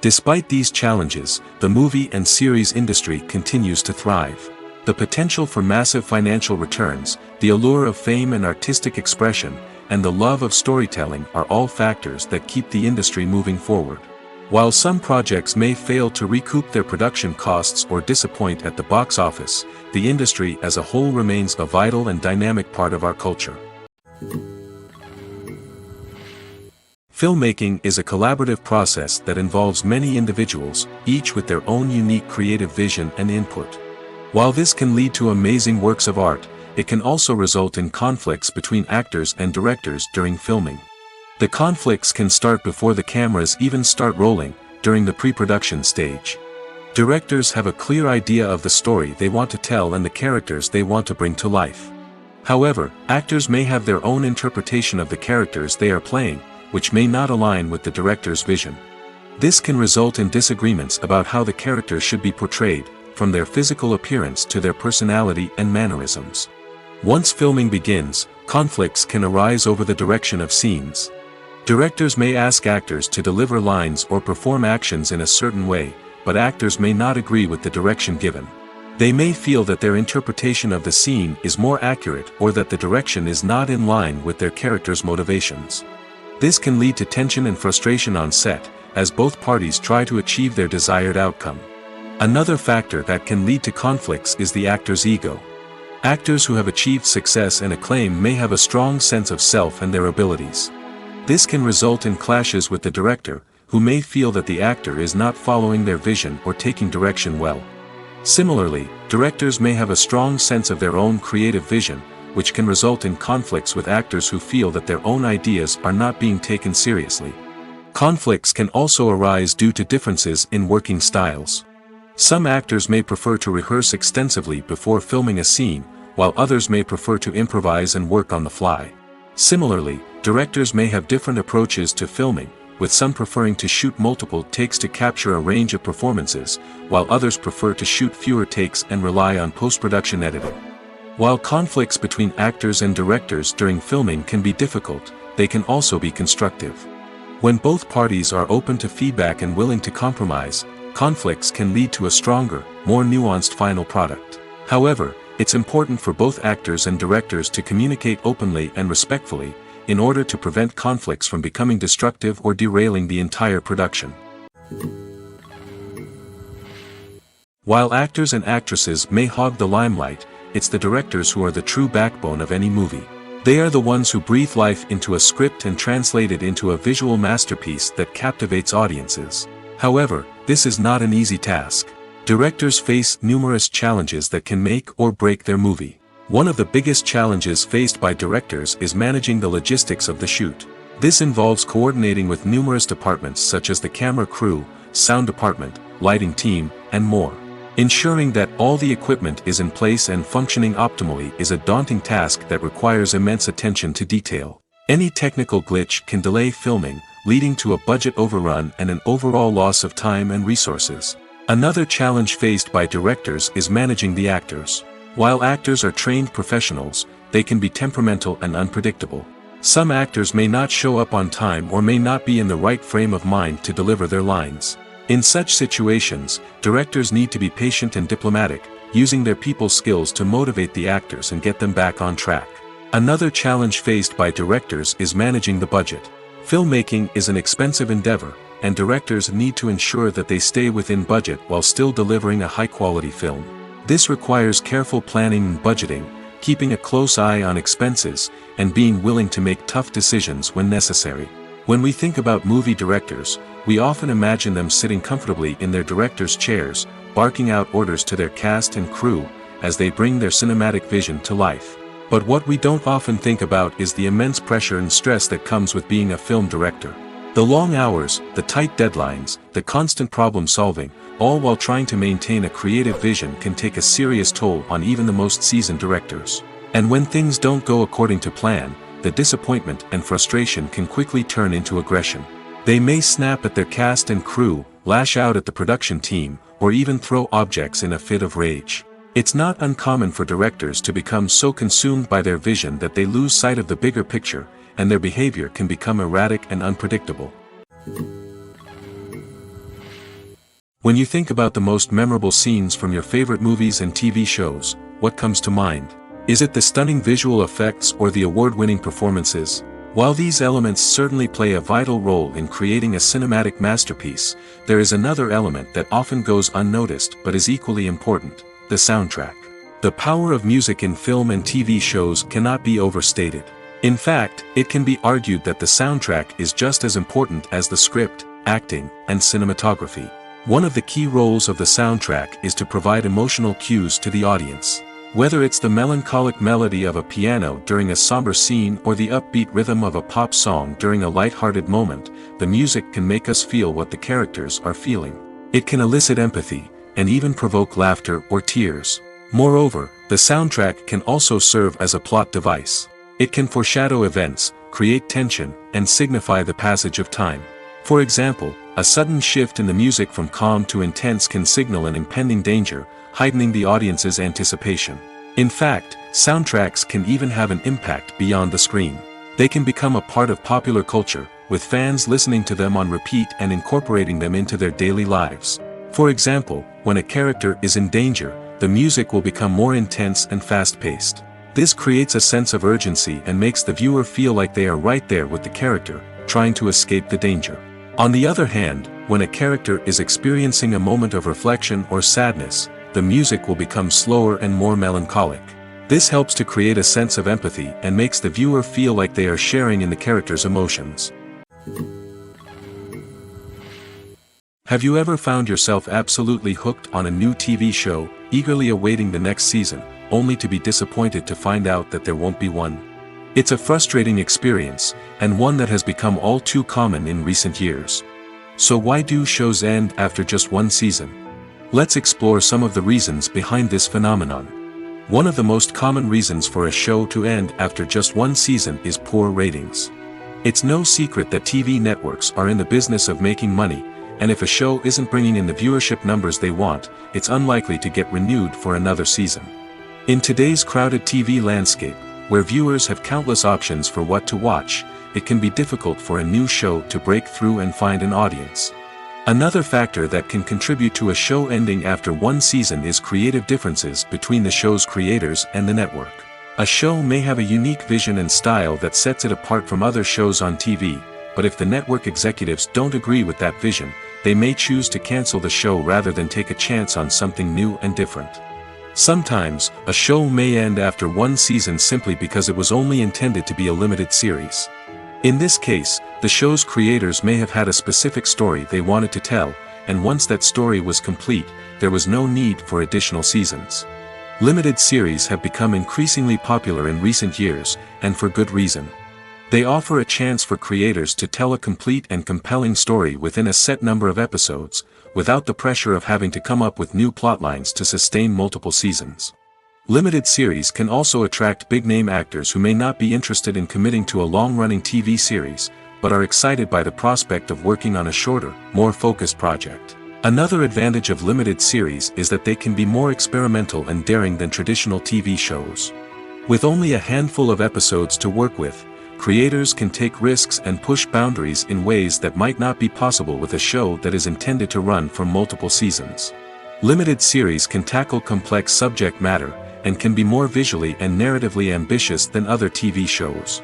Despite these challenges, the movie and series industry continues to thrive. The potential for massive financial returns, the allure of fame and artistic expression, and the love of storytelling are all factors that keep the industry moving forward. While some projects may fail to recoup their production costs or disappoint at the box office, the industry as a whole remains a vital and dynamic part of our culture. Filmmaking is a collaborative process that involves many individuals, each with their own unique creative vision and input. While this can lead to amazing works of art, it can also result in conflicts between actors and directors during filming. The conflicts can start before the cameras even start rolling, during the pre-production stage. Directors have a clear idea of the story they want to tell and the characters they want to bring to life. However, actors may have their own interpretation of the characters they are playing, which may not align with the director's vision. This can result in disagreements about how the characters should be portrayed, from their physical appearance to their personality and mannerisms. Once filming begins, conflicts can arise over the direction of scenes. Directors may ask actors to deliver lines or perform actions in a certain way, but actors may not agree with the direction given. They may feel that their interpretation of the scene is more accurate or that the direction is not in line with their character's motivations. This can lead to tension and frustration on set, as both parties try to achieve their desired outcome. Another factor that can lead to conflicts is the actor's ego. Actors who have achieved success and acclaim may have a strong sense of self and their abilities. This can result in clashes with the director, who may feel that the actor is not following their vision or taking direction well. Similarly, directors may have a strong sense of their own creative vision, which can result in conflicts with actors who feel that their own ideas are not being taken seriously. Conflicts can also arise due to differences in working styles. Some actors may prefer to rehearse extensively before filming a scene, while others may prefer to improvise and work on the fly. Similarly, directors may have different approaches to filming, with some preferring to shoot multiple takes to capture a range of performances, while others prefer to shoot fewer takes and rely on post-production editing. While conflicts between actors and directors during filming can be difficult, they can also be constructive. When both parties are open to feedback and willing to compromise, conflicts can lead to a stronger, more nuanced final product. However, it's important for both actors and directors to communicate openly and respectfully, in order to prevent conflicts from becoming destructive or derailing the entire production. While actors and actresses may hog the limelight, it's the directors who are the true backbone of any movie. They are the ones who breathe life into a script and translate it into a visual masterpiece that captivates audiences. However, this is not an easy task. Directors face numerous challenges that can make or break their movie. One of the biggest challenges faced by directors is managing the logistics of the shoot. This involves coordinating with numerous departments such as the camera crew, sound department, lighting team, and more. Ensuring that all the equipment is in place and functioning optimally is a daunting task that requires immense attention to detail. Any technical glitch can delay filming, leading to a budget overrun and an overall loss of time and resources. Another challenge faced by directors is managing the actors. While actors are trained professionals, they can be temperamental and unpredictable. Some actors may not show up on time or may not be in the right frame of mind to deliver their lines. In such situations, directors need to be patient and diplomatic, using their people skills to motivate the actors and get them back on track. Another challenge faced by directors is managing the budget. Filmmaking is an expensive endeavor, and directors need to ensure that they stay within budget while still delivering a high-quality film. This requires careful planning and budgeting, keeping a close eye on expenses, and being willing to make tough decisions when necessary. When we think about movie directors, we often imagine them sitting comfortably in their director's chairs, barking out orders to their cast and crew, as they bring their cinematic vision to life. But what we don't often think about is the immense pressure and stress that comes with being a film director. The long hours, the tight deadlines, the constant problem solving, all while trying to maintain a creative vision can take a serious toll on even the most seasoned directors. And when things don't go according to plan, the disappointment and frustration can quickly turn into aggression. They may snap at their cast and crew, lash out at the production team, or even throw objects in a fit of rage. It's not uncommon for directors to become so consumed by their vision that they lose sight of the bigger picture, and their behavior can become erratic and unpredictable. When you think about the most memorable scenes from your favorite movies and TV shows, what comes to mind? Is it the stunning visual effects or the award-winning performances? While these elements certainly play a vital role in creating a cinematic masterpiece, there is another element that often goes unnoticed but is equally important: the soundtrack. The power of music in film and TV shows cannot be overstated. In fact, it can be argued that the soundtrack is just as important as the script, acting, and cinematography. One of the key roles of the soundtrack is to provide emotional cues to the audience. Whether it's the melancholic melody of a piano during a somber scene or the upbeat rhythm of a pop song during a light-hearted moment, the music can make us feel what the characters are feeling. It can elicit empathy, and even provoke laughter or tears. Moreover, the soundtrack can also serve as a plot device. It can foreshadow events, create tension, and signify the passage of time. For example, a sudden shift in the music from calm to intense can signal an impending danger, heightening the audience's anticipation. In fact, soundtracks can even have an impact beyond the screen. They can become a part of popular culture, with fans listening to them on repeat and incorporating them into their daily lives. For example, when a character is in danger, the music will become more intense and fast-paced. This creates a sense of urgency and makes the viewer feel like they are right there with the character, trying to escape the danger. On the other hand, when a character is experiencing a moment of reflection or sadness, the music will become slower and more melancholic. This helps to create a sense of empathy and makes the viewer feel like they are sharing in the character's emotions. Have you ever found yourself absolutely hooked on a new TV show, eagerly awaiting the next season, only to be disappointed to find out that there won't be one? It's a frustrating experience, and one that has become all too common in recent years. So why do shows end after just one season? Let's explore some of the reasons behind this phenomenon. One of the most common reasons for a show to end after just one season is poor ratings. It's no secret that TV networks are in the business of making money, and if a show isn't bringing in the viewership numbers they want, it's unlikely to get renewed for another season. In today's crowded TV landscape, where viewers have countless options for what to watch, it can be difficult for a new show to break through and find an audience. Another factor that can contribute to a show ending after one season is creative differences between the show's creators and the network. A show may have a unique vision and style that sets it apart from other shows on TV, but if the network executives don't agree with that vision, they may choose to cancel the show rather than take a chance on something new and different. Sometimes, a show may end after one season simply because it was only intended to be a limited series. In this case, the show's creators may have had a specific story they wanted to tell, and once that story was complete, there was no need for additional seasons. Limited series have become increasingly popular in recent years, and for good reason. They offer a chance for creators to tell a complete and compelling story within a set number of episodes, without the pressure of having to come up with new plotlines to sustain multiple seasons. Limited series can also attract big-name actors who may not be interested in committing to a long-running TV series, but are excited by the prospect of working on a shorter, more focused project. Another advantage of limited series is that they can be more experimental and daring than traditional TV shows. With only a handful of episodes to work with, creators can take risks and push boundaries in ways that might not be possible with a show that is intended to run for multiple seasons. Limited series can tackle complex subject matter, and can be more visually and narratively ambitious than other TV shows.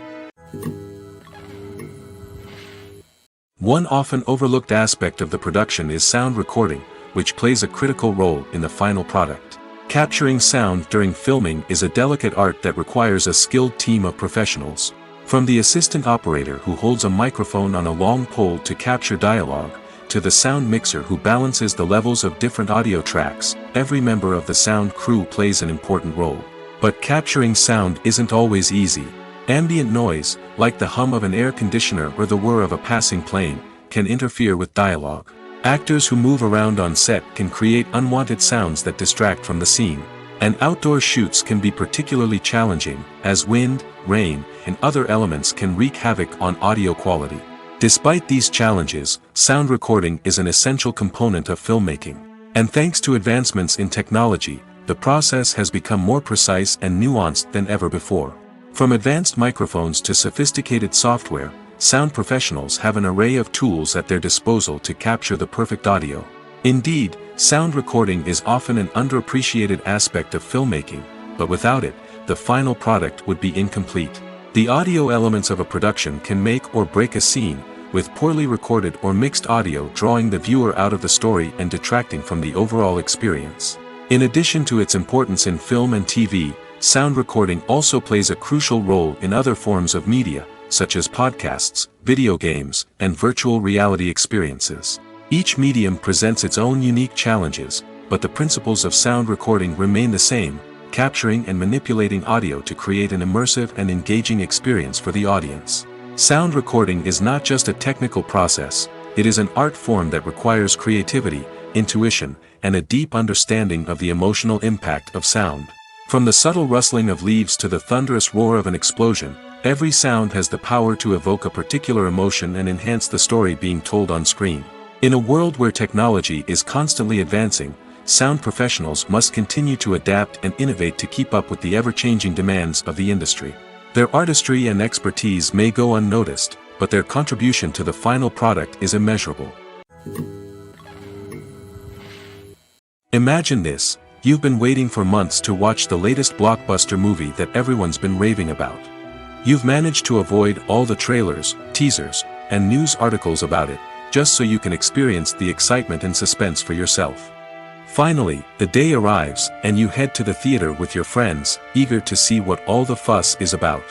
One often overlooked aspect of the production is sound recording, which plays a critical role in the final product. Capturing sound during filming is a delicate art that requires a skilled team of professionals. From the assistant operator who holds a microphone on a long pole to capture dialogue, to the sound mixer who balances the levels of different audio tracks, every member of the sound crew plays an important role. But capturing sound isn't always easy. Ambient noise, like the hum of an air conditioner or the whir of a passing plane, can interfere with dialogue. Actors who move around on set can create unwanted sounds that distract from the scene. And outdoor shoots can be particularly challenging, as wind, rain, and other elements can wreak havoc on audio quality. Despite these challenges, sound recording is an essential component of filmmaking. And thanks to advancements in technology, the process has become more precise and nuanced than ever before. From advanced microphones to sophisticated software, sound professionals have an array of tools at their disposal to capture the perfect audio. Indeed, sound recording is often an underappreciated aspect of filmmaking, but without it, the final product would be incomplete. The audio elements of a production can make or break a scene, with poorly recorded or mixed audio drawing the viewer out of the story and detracting from the overall experience. In addition to its importance in film and TV, sound recording also plays a crucial role in other forms of media, such as podcasts, video games, and virtual reality experiences. Each medium presents its own unique challenges, but the principles of sound recording remain the same: capturing and manipulating audio to create an immersive and engaging experience for the audience. Sound recording is not just a technical process, it is an art form that requires creativity, intuition, and a deep understanding of the emotional impact of sound. From the subtle rustling of leaves to the thunderous roar of an explosion, every sound has the power to evoke a particular emotion and enhance the story being told on screen. In a world where technology is constantly advancing, sound professionals must continue to adapt and innovate to keep up with the ever-changing demands of the industry. Their artistry and expertise may go unnoticed, but their contribution to the final product is immeasurable. Imagine this: you've been waiting for months to watch the latest blockbuster movie that everyone's been raving about. You've managed to avoid all the trailers, teasers, and news articles about it, just so you can experience the excitement and suspense for yourself. Finally, the day arrives, and you head to the theater with your friends, eager to see what all the fuss is about.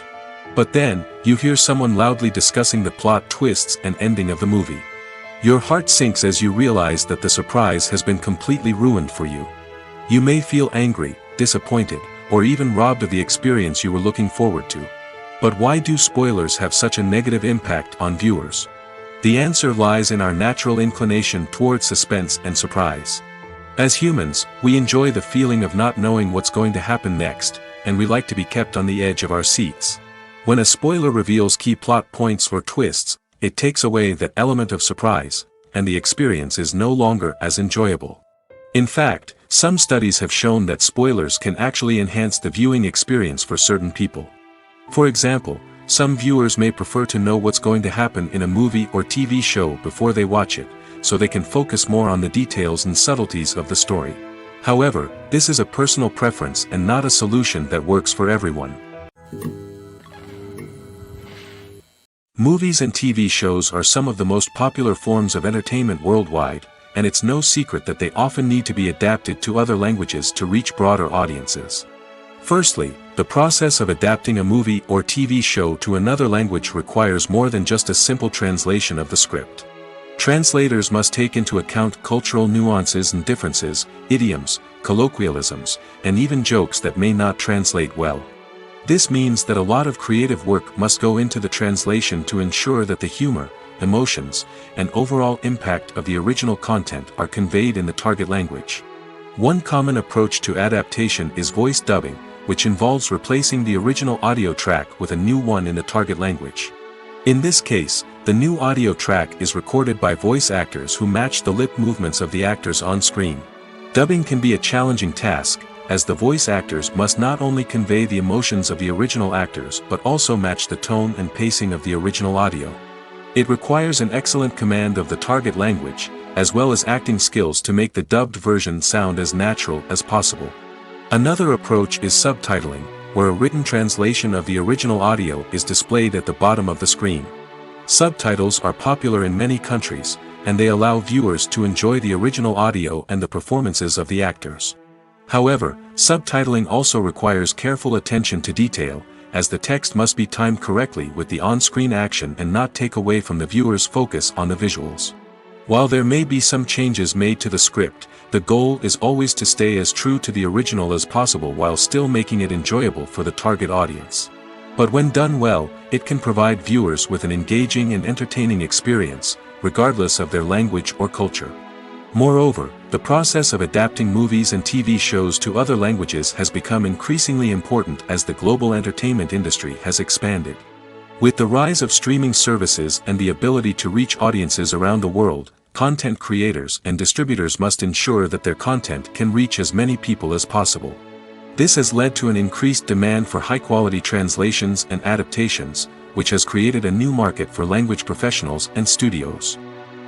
But then, you hear someone loudly discussing the plot twists and ending of the movie. Your heart sinks as you realize that the surprise has been completely ruined for you. You may feel angry, disappointed, or even robbed of the experience you were looking forward to. But why do spoilers have such a negative impact on viewers? The answer lies in our natural inclination toward suspense and surprise. As humans, we enjoy the feeling of not knowing what's going to happen next, and we like to be kept on the edge of our seats. When a spoiler reveals key plot points or twists, it takes away that element of surprise, and the experience is no longer as enjoyable. In fact, some studies have shown that spoilers can actually enhance the viewing experience for certain people. For example, some viewers may prefer to know what's going to happen in a movie or TV show before they watch it, so they can focus more on the details and subtleties of the story. However, this is a personal preference and not a solution that works for everyone. Movies and TV shows are some of the most popular forms of entertainment worldwide, and it's no secret that they often need to be adapted to other languages to reach broader audiences. Firstly, the process of adapting a movie or TV show to another language requires more than just a simple translation of the script. Translators must take into account cultural nuances and differences, idioms, colloquialisms, and even jokes that may not translate well. This means that a lot of creative work must go into the translation to ensure that the humor, emotions, and overall impact of the original content are conveyed in the target language. One common approach to adaptation is voice dubbing, which involves replacing the original audio track with a new one in the target language. In this case, the new audio track is recorded by voice actors who match the lip movements of the actors on screen. Dubbing can be a challenging task, as the voice actors must not only convey the emotions of the original actors but also match the tone and pacing of the original audio. It requires an excellent command of the target language, as well as acting skills to make the dubbed version sound as natural as possible. Another approach is subtitling, where a written translation of the original audio is displayed at the bottom of the screen. Subtitles are popular in many countries, and they allow viewers to enjoy the original audio and the performances of the actors. However, subtitling also requires careful attention to detail, as the text must be timed correctly with the on-screen action and not take away from the viewer's focus on the visuals. While there may be some changes made to the script, the goal is always to stay as true to the original as possible while still making it enjoyable for the target audience. But when done well, it can provide viewers with an engaging and entertaining experience, regardless of their language or culture. Moreover, the process of adapting movies and TV shows to other languages has become increasingly important as the global entertainment industry has expanded. With the rise of streaming services and the ability to reach audiences around the world, content creators and distributors must ensure that their content can reach as many people as possible. This has led to an increased demand for high-quality translations and adaptations, which has created a new market for language professionals and studios.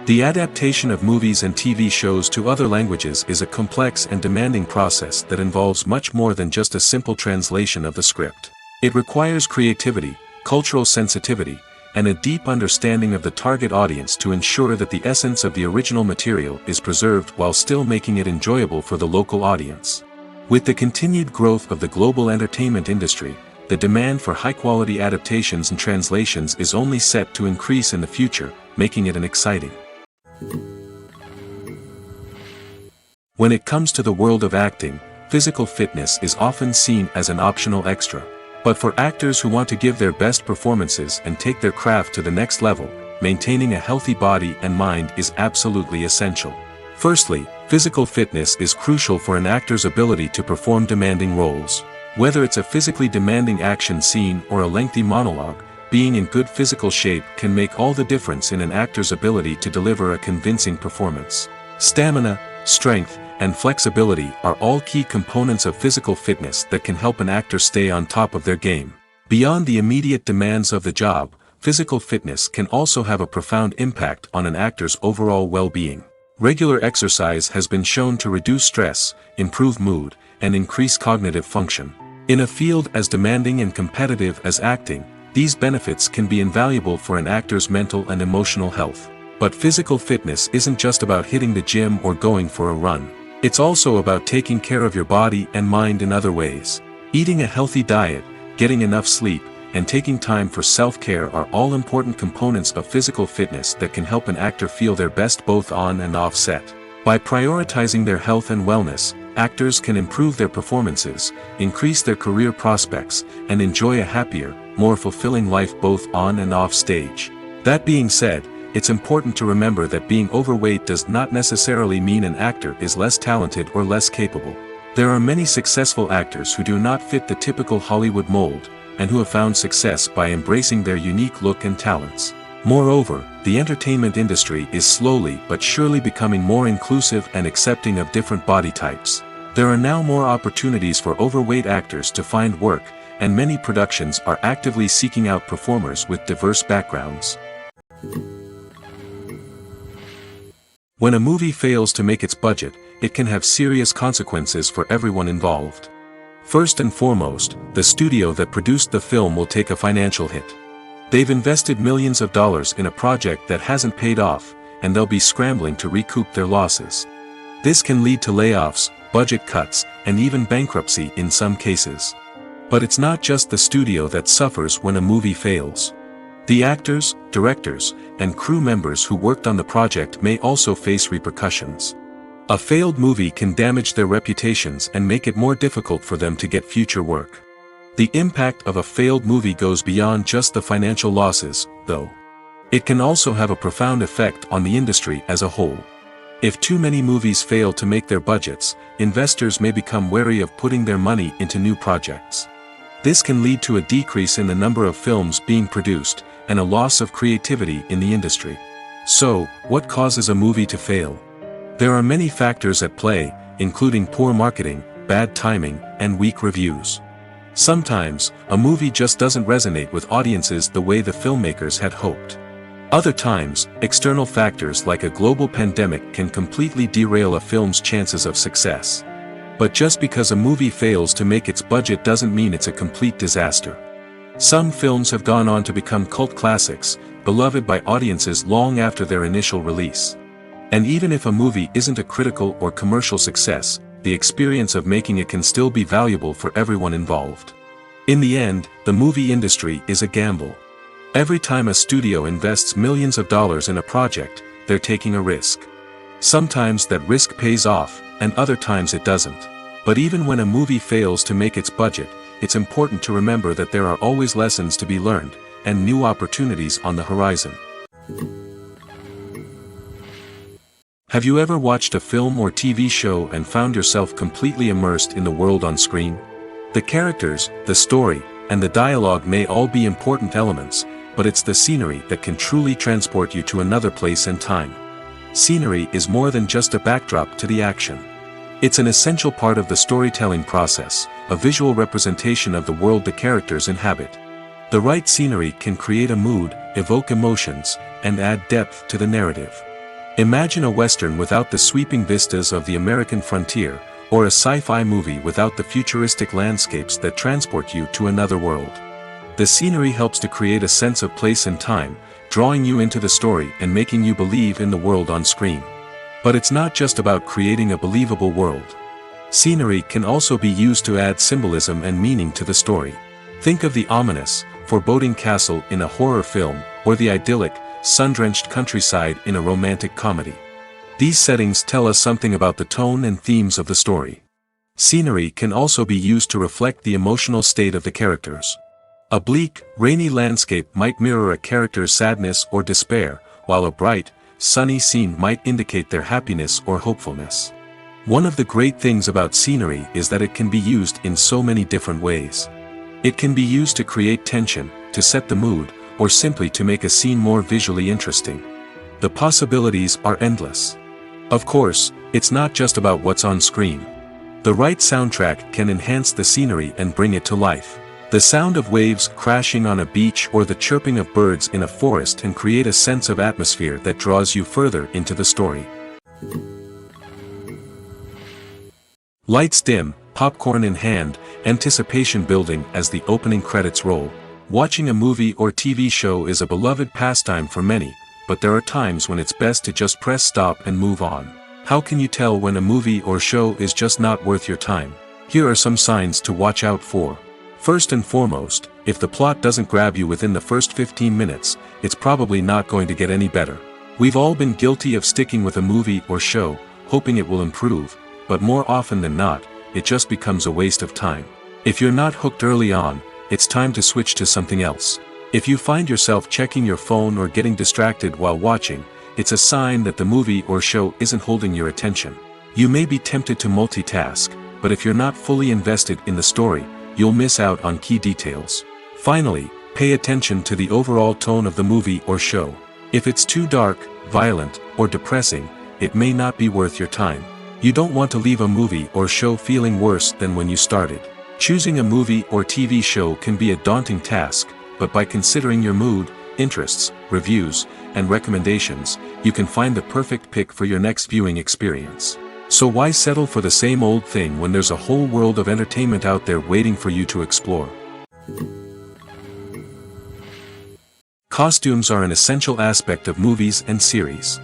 The adaptation of movies and TV shows to other languages is a complex and demanding process that involves much more than just a simple translation of the script. It requires creativity, cultural sensitivity, and a deep understanding of the target audience to ensure that the essence of the original material is preserved while still making it enjoyable for the local audience. With the continued growth of the global entertainment industry, the demand for high-quality adaptations and translations is only set to increase in the future, making it an exciting. When it comes to the world of acting, physical fitness is often seen as an optional extra. But for actors who want to give their best performances and take their craft to the next level, maintaining a healthy body and mind is absolutely essential. Firstly, physical fitness is crucial for an actor's ability to perform demanding roles. Whether it's a physically demanding action scene or a lengthy monologue, being in good physical shape can make all the difference in an actor's ability to deliver a convincing performance. Stamina, strength, and flexibility are all key components of physical fitness that can help an actor stay on top of their game. Beyond the immediate demands of the job, physical fitness can also have a profound impact on an actor's overall well-being. Regular exercise has been shown to reduce stress, improve mood, and increase cognitive function. In a field as demanding and competitive as acting, these benefits can be invaluable for an actor's mental and emotional health. But physical fitness isn't just about hitting the gym or going for a run. It's also about taking care of your body and mind in other ways. Eating a healthy diet, getting enough sleep, and taking time for self-care are all important components of physical fitness that can help an actor feel their best both on and off set. By prioritizing their health and wellness, actors can improve their performances, increase their career prospects, and enjoy a happier, more fulfilling life both on and off stage. That being said, it's important to remember that being overweight does not necessarily mean an actor is less talented or less capable. There are many successful actors who do not fit the typical Hollywood mold, and who have found success by embracing their unique look and talents. Moreover, the entertainment industry is slowly but surely becoming more inclusive and accepting of different body types. There are now more opportunities for overweight actors to find work, and many productions are actively seeking out performers with diverse backgrounds. When a movie fails to make its budget, it can have serious consequences for everyone involved. First and foremost, the studio that produced the film will take a financial hit. They've invested millions of dollars in a project that hasn't paid off, and they'll be scrambling to recoup their losses. This can lead to layoffs, budget cuts, and even bankruptcy in some cases. But it's not just the studio that suffers when a movie fails. The actors, directors, and crew members who worked on the project may also face repercussions. A failed movie can damage their reputations and make it more difficult for them to get future work. The impact of a failed movie goes beyond just the financial losses, though. It can also have a profound effect on the industry as a whole. If too many movies fail to make their budgets, investors may become wary of putting their money into new projects. This can lead to a decrease in the number of films being produced, and a loss of creativity in the industry. So, what causes a movie to fail? There are many factors at play, including poor marketing, bad timing, and weak reviews. Sometimes, a movie just doesn't resonate with audiences the way the filmmakers had hoped. Other times, external factors like a global pandemic can completely derail a film's chances of success. But just because a movie fails to make its budget doesn't mean it's a complete disaster. Some films have gone on to become cult classics, beloved by audiences long after their initial release. And even if a movie isn't a critical or commercial success, the experience of making it can still be valuable for everyone involved. In the end, the movie industry is a gamble. Every time a studio invests millions of dollars in a project, they're taking a risk. Sometimes that risk pays off, and other times it doesn't. But even when a movie fails to make its budget, it's important to remember that there are always lessons to be learned, and new opportunities on the horizon. Have you ever watched a film or TV show and found yourself completely immersed in the world on screen? The characters, the story, and the dialogue may all be important elements, but it's the scenery that can truly transport you to another place and time. Scenery is more than just a backdrop to the action. It's an essential part of the storytelling process, a visual representation of the world the characters inhabit. The right scenery can create a mood, evoke emotions, and add depth to the narrative. Imagine a Western without the sweeping vistas of the American frontier, or a sci-fi movie without the futuristic landscapes that transport you to another world. The scenery helps to create a sense of place and time, drawing you into the story and making you believe in the world on screen. But it's not just about creating a believable world. Scenery can also be used to add symbolism and meaning to the story. Think of the ominous, foreboding castle in a horror film, or the idyllic, sun-drenched countryside in a romantic comedy. These settings tell us something about the tone and themes of the story. Scenery can also be used to reflect the emotional state of the characters. A bleak, rainy landscape might mirror a character's sadness or despair, while a bright, sunny scene might indicate their happiness or hopefulness. One of the great things about scenery is that it can be used in so many different ways. It can be used to create tension, to set the mood, or simply to make a scene more visually interesting. The possibilities are endless. Of course, it's not just about what's on screen. The right soundtrack can enhance the scenery and bring it to life. The sound of waves crashing on a beach or the chirping of birds in a forest can create a sense of atmosphere that draws you further into the story. Lights dim, popcorn in hand, anticipation building as the opening credits roll. Watching a movie or TV show is a beloved pastime for many, but there are times when it's best to just press stop and move on. How can you tell when a movie or show is just not worth your time? Here are some signs to watch out for. First and foremost, if the plot doesn't grab you within the first 15 minutes, it's probably not going to get any better. We've all been guilty of sticking with a movie or show, hoping it will improve, but more often than not, it just becomes a waste of time. If you're not hooked early on, it's time to switch to something else. If you find yourself checking your phone or getting distracted while watching, it's a sign that the movie or show isn't holding your attention. You may be tempted to multitask, but if you're not fully invested in the story, you'll miss out on key details. Finally, pay attention to the overall tone of the movie or show. If it's too dark, violent, or depressing, it may not be worth your time. You don't want to leave a movie or show feeling worse than when you started. Choosing a movie or TV show can be a daunting task, but by considering your mood, interests, reviews, and recommendations, you can find the perfect pick for your next viewing experience. So why settle for the same old thing when there's a whole world of entertainment out there waiting for you to explore? Costumes are an essential aspect of movies and series.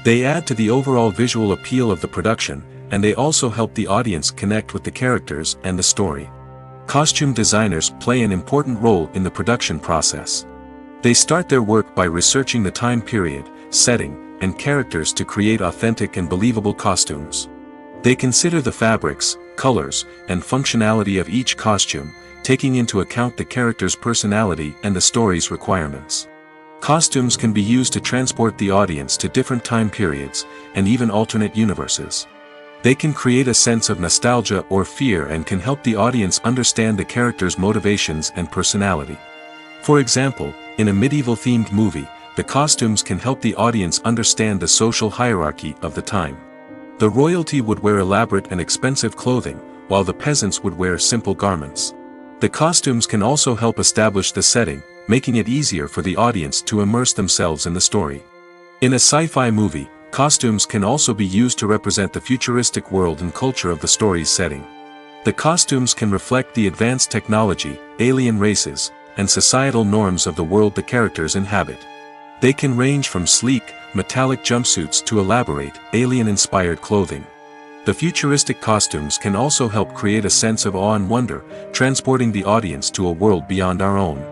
They add to the overall visual appeal of the production, and they also help the audience connect with the characters and the story. Costume designers play an important role in the production process. They start their work by researching the time period, setting, and characters to create authentic and believable costumes. They consider the fabrics, colors, and functionality of each costume, taking into account the character's personality and the story's requirements. Costumes can be used to transport the audience to different time periods, and even alternate universes. They can create a sense of nostalgia or fear and can help the audience understand the character's motivations and personality. For example, in a medieval-themed movie, the costumes can help the audience understand the social hierarchy of the time. The royalty would wear elaborate and expensive clothing, while the peasants would wear simple garments. The costumes can also help establish the setting, making it easier for the audience to immerse themselves in the story. In a sci-fi movie, costumes can also be used to represent the futuristic world and culture of the story's setting. The costumes can reflect the advanced technology, alien races, and societal norms of the world the characters inhabit. They can range from sleek, metallic jumpsuits to elaborate, alien-inspired clothing. The futuristic costumes can also help create a sense of awe and wonder, transporting the audience to a world beyond our own.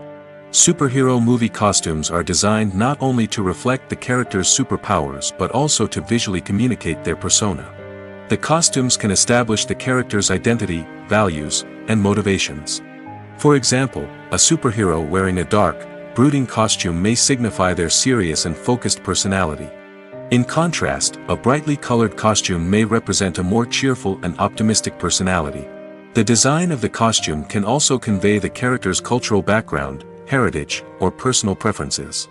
Superhero movie costumes are designed not only to reflect the character's superpowers but also to visually communicate their persona. The costumes can establish the character's identity, values, and motivations. For example, a superhero wearing a dark, brooding costume may signify their serious and focused personality. In contrast, a brightly colored costume may represent a more cheerful and optimistic personality. The design of the costume can also convey the character's cultural background, heritage, or personal preferences.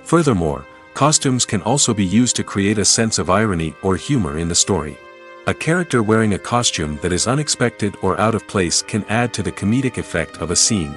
Furthermore, costumes can also be used to create a sense of irony or humor in the story. A character wearing a costume that is unexpected or out of place can add to the comedic effect of a scene.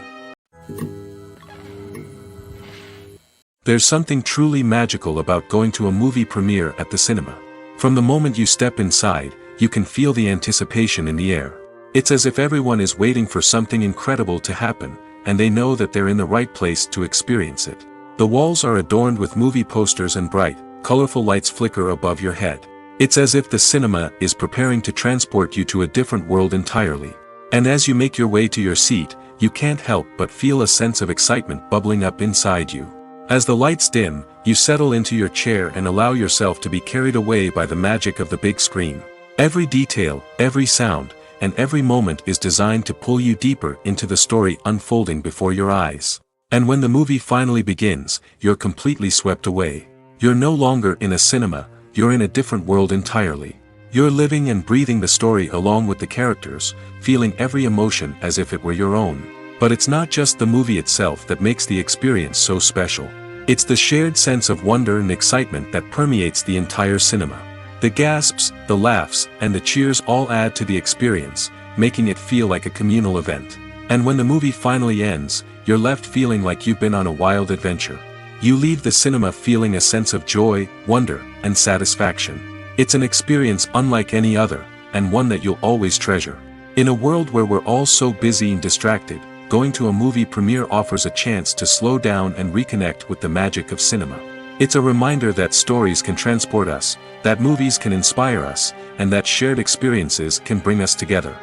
There's something truly magical about going to a movie premiere at the cinema. From the moment you step inside, you can feel the anticipation in the air. It's as if everyone is waiting for something incredible to happen, and they know that they're in the right place to experience it. The walls are adorned with movie posters and bright, colorful lights flicker above your head. It's as if the cinema is preparing to transport you to a different world entirely. And as you make your way to your seat, you can't help but feel a sense of excitement bubbling up inside you. As the lights dim, you settle into your chair and allow yourself to be carried away by the magic of the big screen. Every detail, every sound, and every moment is designed to pull you deeper into the story unfolding before your eyes. And when the movie finally begins, you're completely swept away. You're no longer in a cinema, you're in a different world entirely. You're living and breathing the story along with the characters, feeling every emotion as if it were your own. But it's not just the movie itself that makes the experience so special. It's the shared sense of wonder and excitement that permeates the entire cinema. The gasps, the laughs, and the cheers all add to the experience, making it feel like a communal event. And when the movie finally ends, you're left feeling like you've been on a wild adventure. You leave the cinema feeling a sense of joy, wonder, and satisfaction. It's an experience unlike any other, and one that you'll always treasure. In a world where we're all so busy and distracted, going to a movie premiere offers a chance to slow down and reconnect with the magic of cinema. It's a reminder that stories can transport us, that movies can inspire us, and that shared experiences can bring us together.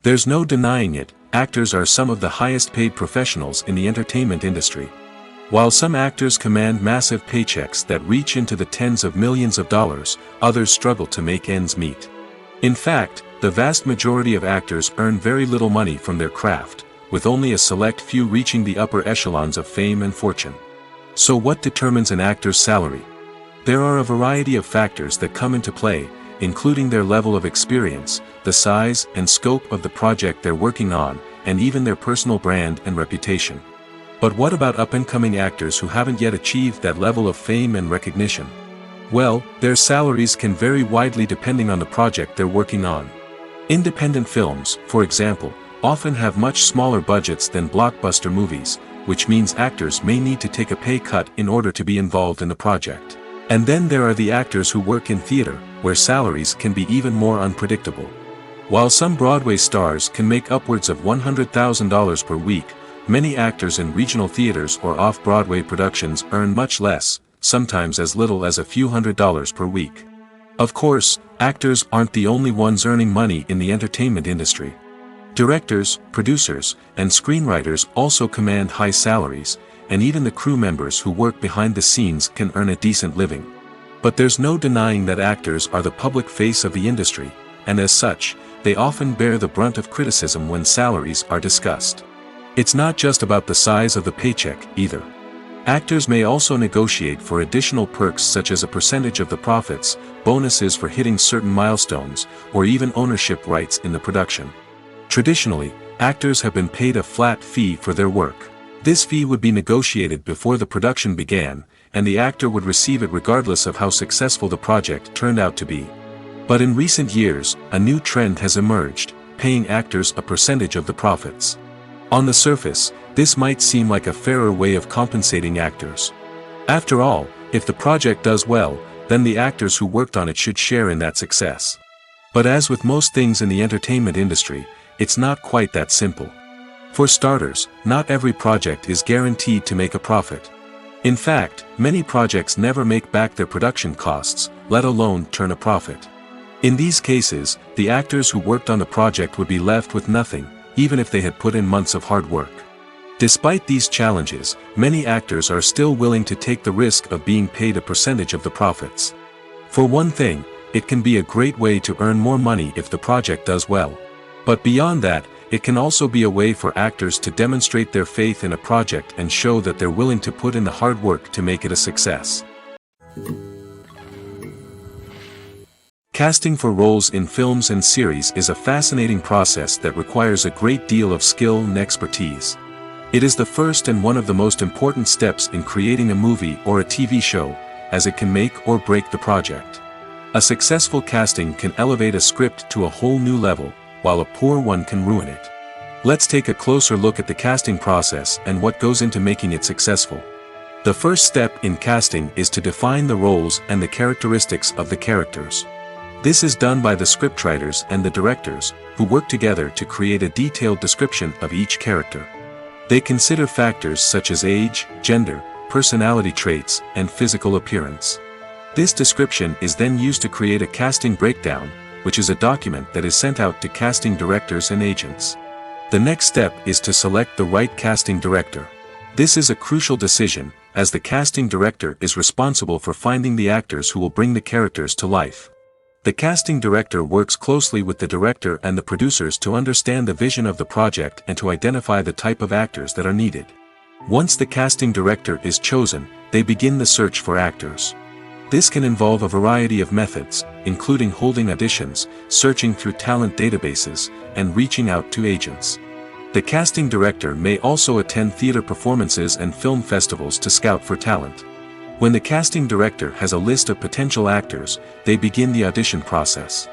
There's no denying it, actors are some of the highest paid professionals in the entertainment industry. While some actors command massive paychecks that reach into the tens of millions of dollars, others struggle to make ends meet. In fact, the vast majority of actors earn very little money from their craft, with only a select few reaching the upper echelons of fame and fortune. So what determines an actor's salary? There are a variety of factors that come into play, including their level of experience, the size and scope of the project they're working on, and even their personal brand and reputation. But what about up-and-coming actors who haven't yet achieved that level of fame and recognition? Well, their salaries can vary widely depending on the project they're working on. Independent films, for example, often have much smaller budgets than blockbuster movies, which means actors may need to take a pay cut in order to be involved in the project. And then there are the actors who work in theater, where salaries can be even more unpredictable. While some Broadway stars can make upwards of $100,000 per week, many actors in regional theaters or off-Broadway productions earn much less, sometimes as little as a few $100s per week. Of course, actors aren't the only ones earning money in the entertainment industry. Directors, producers, and screenwriters also command high salaries, and even the crew members who work behind the scenes can earn a decent living. But there's no denying that actors are the public face of the industry, and as such, they often bear the brunt of criticism when salaries are discussed. It's not just about the size of the paycheck, either. Actors may also negotiate for additional perks such as a percentage of the profits, bonuses for hitting certain milestones, or even ownership rights in the production. Traditionally, actors have been paid a flat fee for their work. This fee would be negotiated before the production began, and the actor would receive it regardless of how successful the project turned out to be. But in recent years, a new trend has emerged, paying actors a percentage of the profits. On the surface, this might seem like a fairer way of compensating actors. After all, if the project does well, then the actors who worked on it should share in that success. But as with most things in the entertainment industry, it's not quite that simple. For starters, not every project is guaranteed to make a profit. In fact, many projects never make back their production costs, let alone turn a profit. In these cases, the actors who worked on the project would be left with nothing, even if they had put in months of hard work. Despite these challenges, many actors are still willing to take the risk of being paid a percentage of the profits. For one thing, it can be a great way to earn more money if the project does well. But beyond that, it can also be a way for actors to demonstrate their faith in a project and show that they're willing to put in the hard work to make it a success. Casting for roles in films and series is a fascinating process that requires a great deal of skill and expertise. It is the first and one of the most important steps in creating a movie or a TV show, as it can make or break the project. A successful casting can elevate a script to a whole new level, while a poor one can ruin it. Let's take a closer look at the casting process and what goes into making it successful. The first step in casting is to define the roles and the characteristics of the characters. This is done by the scriptwriters and the directors, who work together to create a detailed description of each character. They consider factors such as age, gender, personality traits, and physical appearance. This description is then used to create a casting breakdown, which is a document that is sent out to casting directors and agents. The next step is to select the right casting director. This is a crucial decision, as the casting director is responsible for finding the actors who will bring the characters to life. The casting director works closely with the director and the producers to understand the vision of the project and to identify the type of actors that are needed. Once the casting director is chosen, they begin the search for actors. This can involve a variety of methods, including holding auditions, searching through talent databases, and reaching out to agents. The casting director may also attend theater performances and film festivals to scout for talent. When the casting director has a list of potential actors, they begin the audition process.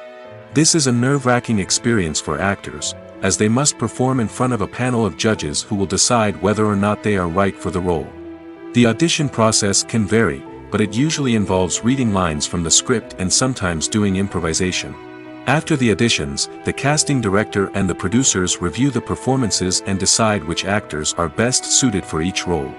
This is a nerve-wracking experience for actors, as they must perform in front of a panel of judges who will decide whether or not they are right for the role. The audition process can vary, but it usually involves reading lines from the script and sometimes doing improvisation. After the auditions, the casting director and the producers review the performances and decide which actors are best suited for each role.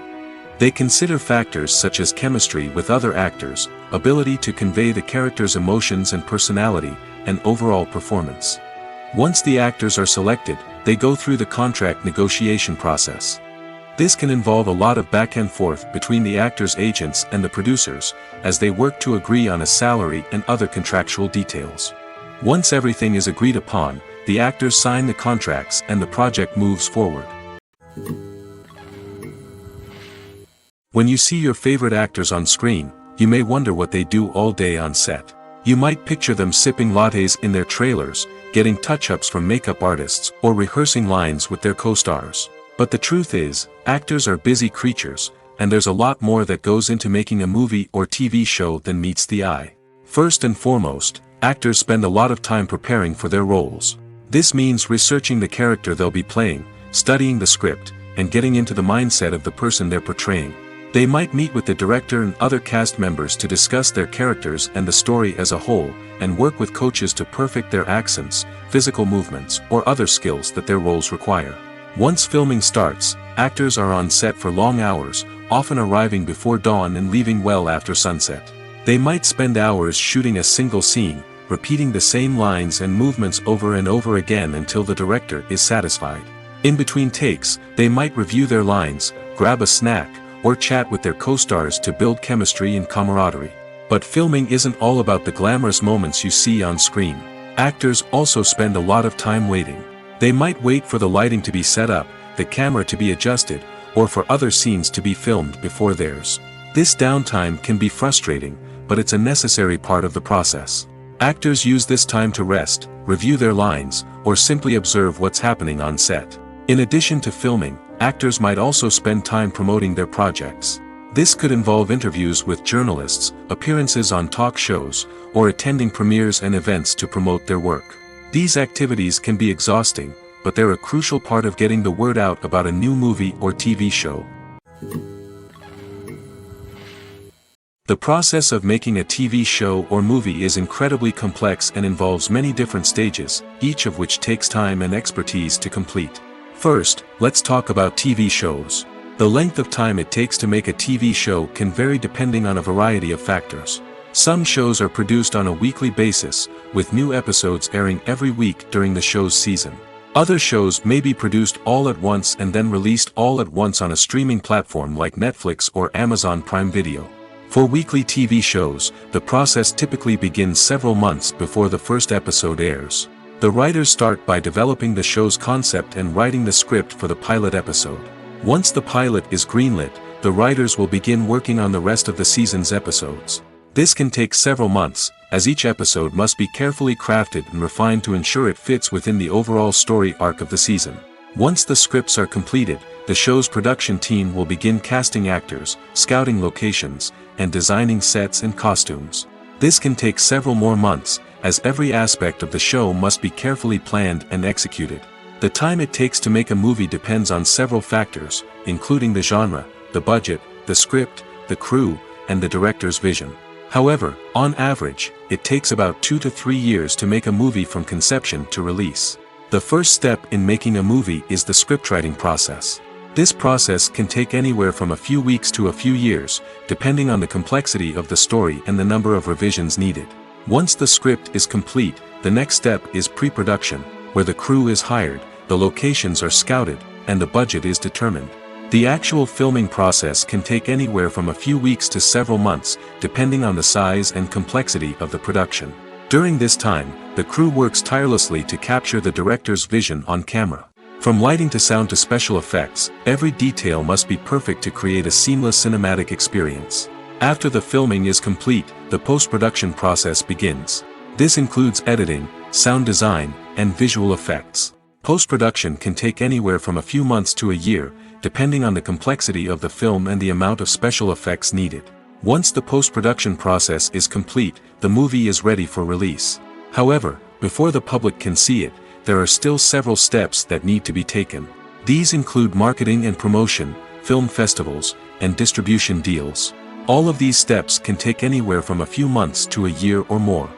They consider factors such as chemistry with other actors, ability to convey the character's emotions and personality, and overall performance. Once the actors are selected, they go through the contract negotiation process. This can involve a lot of back and forth between the actors' agents and the producers, as they work to agree on a salary and other contractual details. Once everything is agreed upon, the actors sign the contracts and the project moves forward. When you see your favorite actors on screen, you may wonder what they do all day on set. You might picture them sipping lattes in their trailers, getting touch-ups from makeup artists, or rehearsing lines with their co-stars. But the truth is, actors are busy creatures, and there's a lot more that goes into making a movie or TV show than meets the eye. First and foremost, actors spend a lot of time preparing for their roles. This means researching the character they'll be playing, studying the script, and getting into the mindset of the person they're portraying. They might meet with the director and other cast members to discuss their characters and the story as a whole, and work with coaches to perfect their accents, physical movements, or other skills that their roles require. Once filming starts, actors are on set for long hours, often arriving before dawn and leaving well after sunset. They might spend hours shooting a single scene, repeating the same lines and movements over and over again until the director is satisfied. In between takes, they might review their lines, grab a snack, or chat with their co-stars to build chemistry and camaraderie. But filming isn't all about the glamorous moments you see on screen. Actors also spend a lot of time waiting. They might wait for the lighting to be set up, the camera to be adjusted, or for other scenes to be filmed before theirs. This downtime can be frustrating, but it's a necessary part of the process. Actors use this time to rest, review their lines, or simply observe what's happening on set. In addition to filming, actors might also spend time promoting their projects. This could involve interviews with journalists, appearances on talk shows, or attending premieres and events to promote their work. These activities can be exhausting, but they're a crucial part of getting the word out about a new movie or TV show. The process of making a TV show or movie is incredibly complex and involves many different stages, each of which takes time and expertise to complete. First, let's talk about TV shows. The length of time it takes to make a TV show can vary depending on a variety of factors. Some shows are produced on a weekly basis, with new episodes airing every week during the show's season. Other shows may be produced all at once and then released all at once on a streaming platform like Netflix or Amazon Prime Video. For weekly TV shows, the process typically begins several months before the first episode airs. The writers start by developing the show's concept and writing the script for the pilot episode. Once the pilot is greenlit, the writers will begin working on the rest of the season's episodes. This can take several months, as each episode must be carefully crafted and refined to ensure it fits within the overall story arc of the season. Once the scripts are completed, the show's production team will begin casting actors, scouting locations, and designing sets and costumes. This can take several more months, as every aspect of the show must be carefully planned and executed. The time it takes to make a movie depends on several factors, including the genre, the budget, the script, the crew, and the director's vision. However, on average, it takes about 2 to 3 years to make a movie from conception to release. The first step in making a movie is the scriptwriting process. This process can take anywhere from a few weeks to a few years, depending on the complexity of the story and the number of revisions needed. Once the script is complete, the next step is pre-production, where the crew is hired, the locations are scouted, and the budget is determined. The actual filming process can take anywhere from a few weeks to several months, depending on the size and complexity of the production. During this time, the crew works tirelessly to capture the director's vision on camera. From lighting to sound to special effects, every detail must be perfect to create a seamless cinematic experience. After the filming is complete, the post-production process begins. This includes editing, sound design, and visual effects. Post-production can take anywhere from a few months to a year, depending on the complexity of the film and the amount of special effects needed. Once the post-production process is complete, the movie is ready for release. However, before the public can see it, there are still several steps that need to be taken. These include marketing and promotion, film festivals, and distribution deals. All of these steps can take anywhere from a few months to a year or more.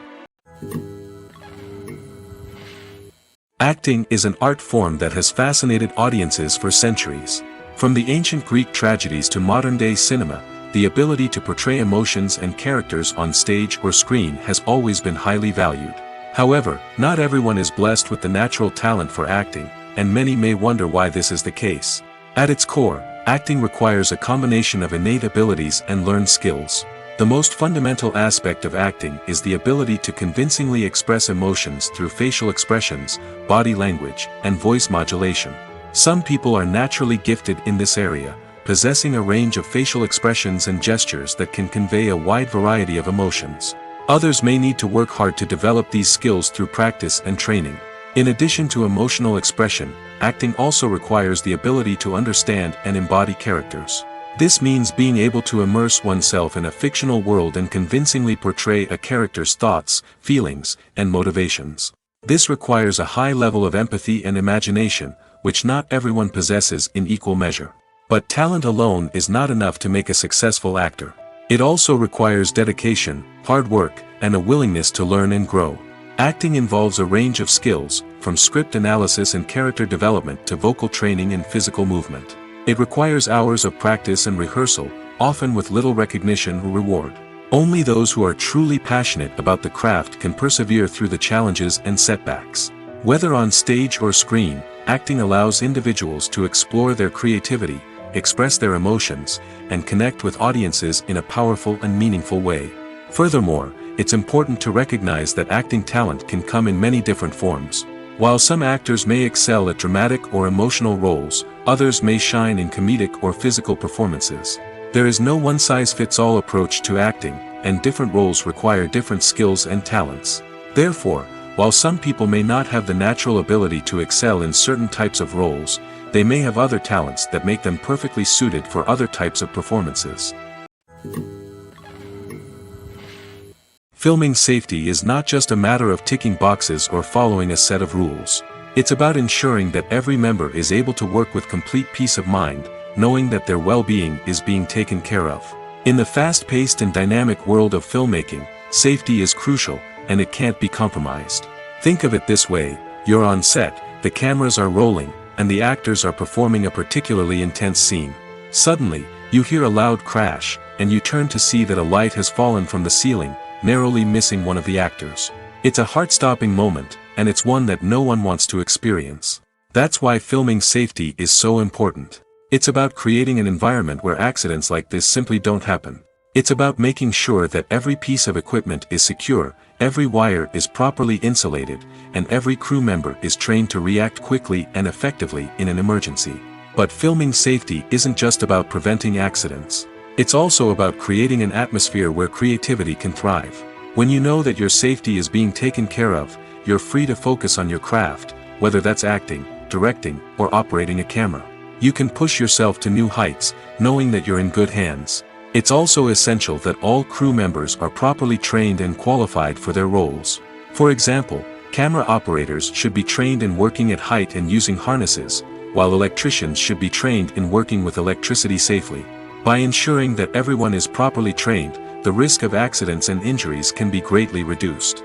Acting is an art form that has fascinated audiences for centuries. From the ancient Greek tragedies to modern-day cinema, the ability to portray emotions and characters on stage or screen has always been highly valued. However, not everyone is blessed with the natural talent for acting, and many may wonder why this is the case. At its core, acting requires a combination of innate abilities and learned skills. The most fundamental aspect of acting is the ability to convincingly express emotions through facial expressions, body language, and voice modulation. Some people are naturally gifted in this area, possessing a range of facial expressions and gestures that can convey a wide variety of emotions. Others may need to work hard to develop these skills through practice and training. In addition to emotional expression, acting also requires the ability to understand and embody characters. This means being able to immerse oneself in a fictional world and convincingly portray a character's thoughts, feelings, and motivations. This requires a high level of empathy and imagination, which not everyone possesses in equal measure. But talent alone is not enough to make a successful actor. It also requires dedication, hard work, and a willingness to learn and grow. Acting involves a range of skills, from script analysis and character development to vocal training and physical movement. It requires hours of practice and rehearsal, often with little recognition or reward. Only those who are truly passionate about the craft can persevere through the challenges and setbacks. Whether on stage or screen, acting allows individuals to explore their creativity, express their emotions, and connect with audiences in a powerful and meaningful way. Furthermore, it's important to recognize that acting talent can come in many different forms. While some actors may excel at dramatic or emotional roles, others may shine in comedic or physical performances. There is no one-size-fits-all approach to acting, and different roles require different skills and talents. Therefore, while some people may not have the natural ability to excel in certain types of roles, they may have other talents that make them perfectly suited for other types of performances. Filming safety is not just a matter of ticking boxes or following a set of rules. It's about ensuring that every member is able to work with complete peace of mind, knowing that their well-being is being taken care of. In the fast-paced and dynamic world of filmmaking, safety is crucial, and it can't be compromised. Think of it this way: you're on set, the cameras are rolling, and the actors are performing a particularly intense scene. Suddenly, you hear a loud crash, and you turn to see that a light has fallen from the ceiling, narrowly missing one of the actors. It's a heart-stopping moment, and it's one that no one wants to experience. That's why filming safety is so important. It's about creating an environment where accidents like this simply don't happen. It's about making sure that every piece of equipment is secure, every wire is properly insulated, and every crew member is trained to react quickly and effectively in an emergency. But filming safety isn't just about preventing accidents. It's also about creating an atmosphere where creativity can thrive. When you know that your safety is being taken care of, you're free to focus on your craft, whether that's acting, directing, or operating a camera. You can push yourself to new heights, knowing that you're in good hands. It's also essential that all crew members are properly trained and qualified for their roles. For example, camera operators should be trained in working at height and using harnesses, while electricians should be trained in working with electricity safely. By ensuring that everyone is properly trained, the risk of accidents and injuries can be greatly reduced.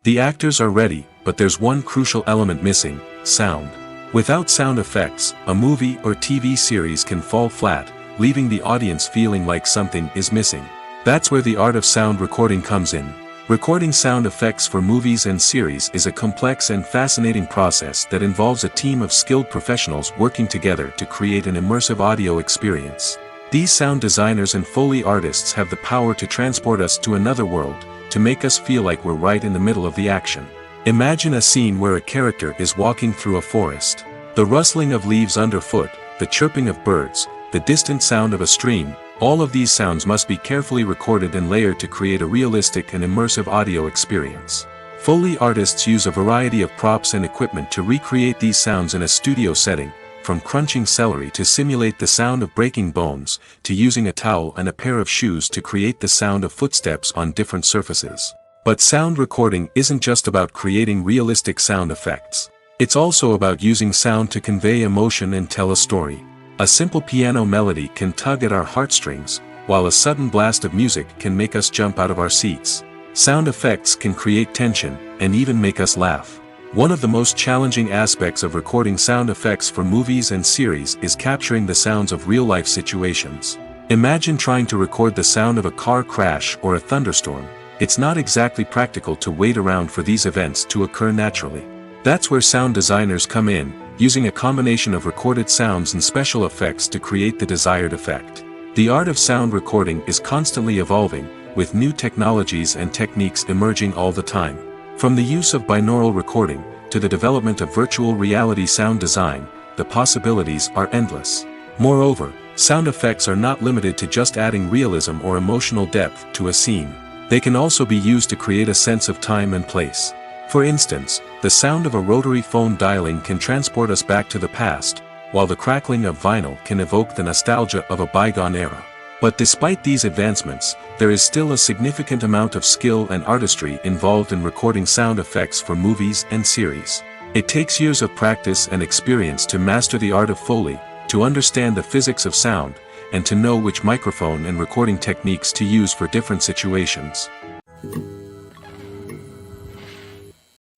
The actors are ready, but there's one crucial element missing: sound. Without sound effects, a movie or TV series can fall flat, leaving the audience feeling like something is missing. That's where the art of sound recording comes in. Recording sound effects for movies and series is a complex and fascinating process that involves a team of skilled professionals working together to create an immersive audio experience. These sound designers and Foley artists have the power to transport us to another world, to make us feel like we're right in the middle of the action. Imagine a scene where a character is walking through a forest. The rustling of leaves underfoot, the chirping of birds, the distant sound of a stream, all of these sounds must be carefully recorded and layered to create a realistic and immersive audio experience. Foley artists use a variety of props and equipment to recreate these sounds in a studio setting, from crunching celery to simulate the sound of breaking bones, to using a towel and a pair of shoes to create the sound of footsteps on different surfaces. But sound recording isn't just about creating realistic sound effects. It's also about using sound to convey emotion and tell a story. A simple piano melody can tug at our heartstrings, while a sudden blast of music can make us jump out of our seats. Sound effects can create tension, and even make us laugh. One of the most challenging aspects of recording sound effects for movies and series is capturing the sounds of real-life situations. Imagine trying to record the sound of a car crash or a thunderstorm. It's not exactly practical to wait around for these events to occur naturally. That's where sound designers come in, using a combination of recorded sounds and special effects to create the desired effect. The art of sound recording is constantly evolving, with new technologies and techniques emerging all the time. From the use of binaural recording, to the development of virtual reality sound design, the possibilities are endless. Moreover, sound effects are not limited to just adding realism or emotional depth to a scene. They can also be used to create a sense of time and place. For instance, the sound of a rotary phone dialing can transport us back to the past, while the crackling of vinyl can evoke the nostalgia of a bygone era. But despite these advancements, there is still a significant amount of skill and artistry involved in recording sound effects for movies and series. It takes years of practice and experience to master the art of Foley, to understand the physics of sound, and to know which microphone and recording techniques to use for different situations.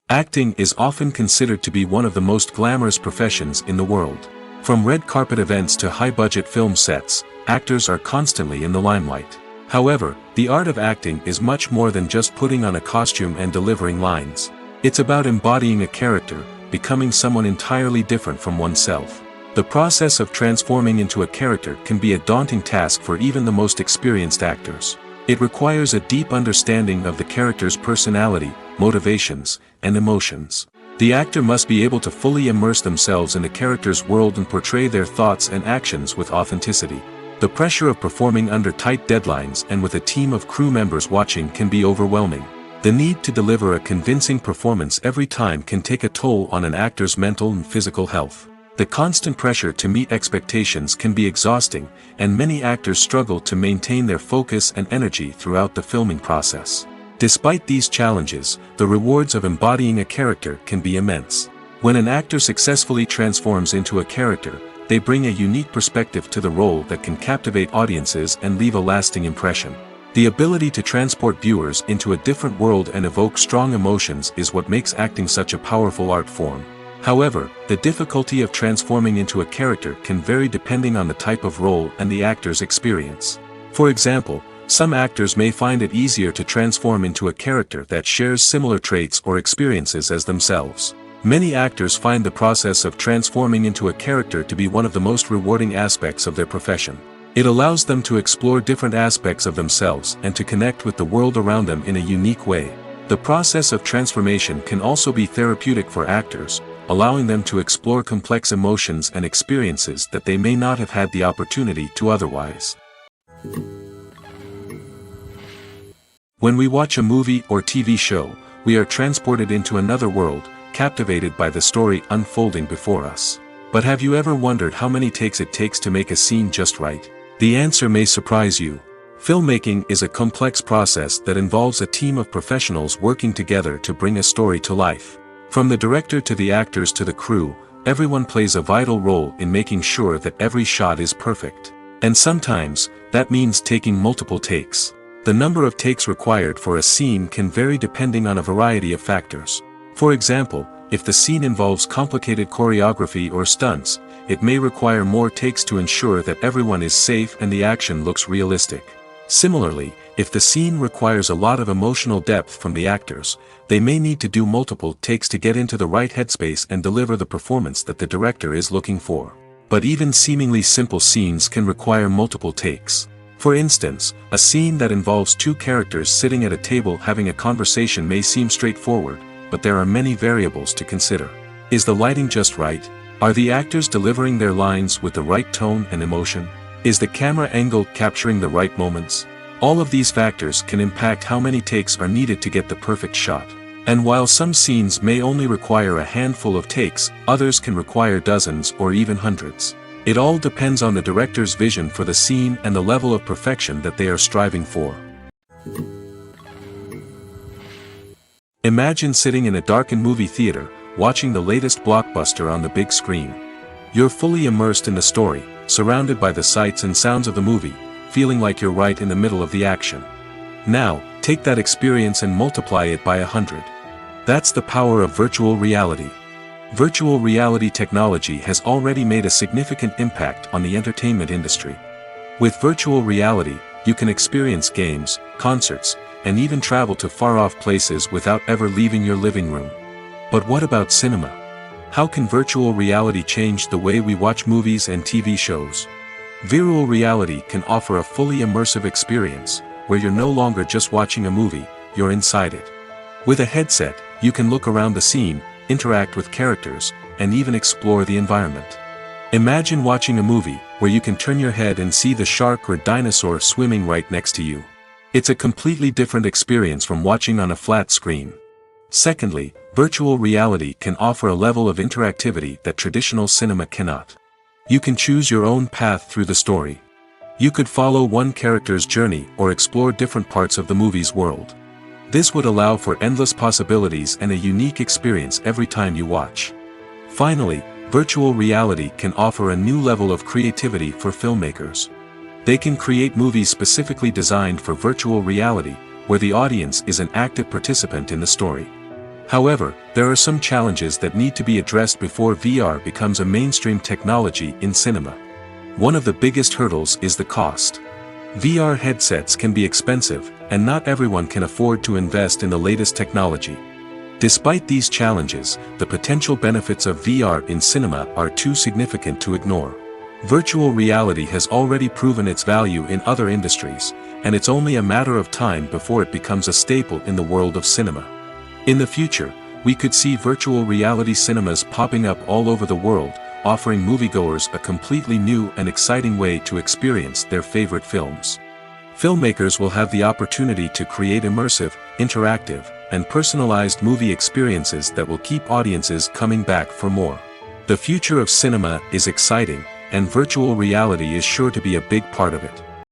Acting is often considered to be one of the most glamorous professions in the world. From red carpet events to high-budget film sets, actors are constantly in the limelight. However, the art of acting is much more than just putting on a costume and delivering lines. It's about embodying a character, becoming someone entirely different from oneself. The process of transforming into a character can be a daunting task for even the most experienced actors. It requires a deep understanding of the character's personality, motivations, and emotions. The actor must be able to fully immerse themselves in the character's world and portray their thoughts and actions with authenticity. The pressure of performing under tight deadlines and with a team of crew members watching can be overwhelming. The need to deliver a convincing performance every time can take a toll on an actor's mental and physical health. The constant pressure to meet expectations can be exhausting, and many actors struggle to maintain their focus and energy throughout the filming process. Despite these challenges, the rewards of embodying a character can be immense. When an actor successfully transforms into a character, they bring a unique perspective to the role that can captivate audiences and leave a lasting impression. The ability to transport viewers into a different world and evoke strong emotions is what makes acting such a powerful art form. However, the difficulty of transforming into a character can vary depending on the type of role and the actor's experience. For example, some actors may find it easier to transform into a character that shares similar traits or experiences as themselves. Many actors find the process of transforming into a character to be one of the most rewarding aspects of their profession. It allows them to explore different aspects of themselves and to connect with the world around them in a unique way. The process of transformation can also be therapeutic for actors, allowing them to explore complex emotions and experiences that they may not have had the opportunity to otherwise. When we watch a movie or TV show, we are transported into another world, captivated by the story unfolding before us. But have you ever wondered how many takes it takes to make a scene just right? The answer may surprise you. Filmmaking is a complex process that involves a team of professionals working together to bring a story to life. From the director to the actors to the crew, everyone plays a vital role in making sure that every shot is perfect. And sometimes, that means taking multiple takes. The number of takes required for a scene can vary depending on a variety of factors. For example, if the scene involves complicated choreography or stunts, it may require more takes to ensure that everyone is safe and the action looks realistic. Similarly, if the scene requires a lot of emotional depth from the actors, they may need to do multiple takes to get into the right headspace and deliver the performance that the director is looking for. But even seemingly simple scenes can require multiple takes. For instance, a scene that involves two characters sitting at a table having a conversation may seem straightforward, but there are many variables to consider. Is the lighting just right? Are the actors delivering their lines with the right tone and emotion? Is the camera angle capturing the right moments? All of these factors can impact how many takes are needed to get the perfect shot. And while some scenes may only require a handful of takes, others can require dozens or even hundreds. It all depends on the director's vision for the scene and the level of perfection that they are striving for. Imagine sitting in a darkened movie theater, watching the latest blockbuster on the big screen. You're fully immersed in the story, surrounded by the sights and sounds of the movie, feeling like you're right in the middle of the action. Now, take that experience and multiply it by 100. That's the power of virtual reality. Virtual reality technology has already made a significant impact on the entertainment industry. With virtual reality, you can experience games, concerts, and even travel to far-off places without ever leaving your living room. But what about cinema? How can virtual reality change the way we watch movies and TV shows? Virtual reality can offer a fully immersive experience, where you're no longer just watching a movie, you're inside it. With a headset, you can look around the scene, interact with characters, and even explore the environment. Imagine watching a movie where you can turn your head and see the shark or dinosaur swimming right next to you. It's a completely different experience from watching on a flat screen. Secondly, virtual reality can offer a level of interactivity that traditional cinema cannot. You can choose your own path through the story. You could follow one character's journey or explore different parts of the movie's world. This would allow for endless possibilities and a unique experience every time you watch. Finally, virtual reality can offer a new level of creativity for filmmakers. They can create movies specifically designed for virtual reality, where the audience is an active participant in the story. However, there are some challenges that need to be addressed before VR becomes a mainstream technology in cinema. One of the biggest hurdles is the cost. VR headsets can be expensive, and not everyone can afford to invest in the latest technology. Despite these challenges, the potential benefits of VR in cinema are too significant to ignore. Virtual reality has already proven its value in other industries, and it's only a matter of time before it becomes a staple in the world of cinema. In the future, we could see virtual reality cinemas popping up all over the world, offering moviegoers a completely new and exciting way to experience their favorite films. Filmmakers will have the opportunity to create immersive, interactive, and personalized movie experiences that will keep audiences coming back for more. The future of cinema is exciting, and virtual reality is sure to be a big part of it.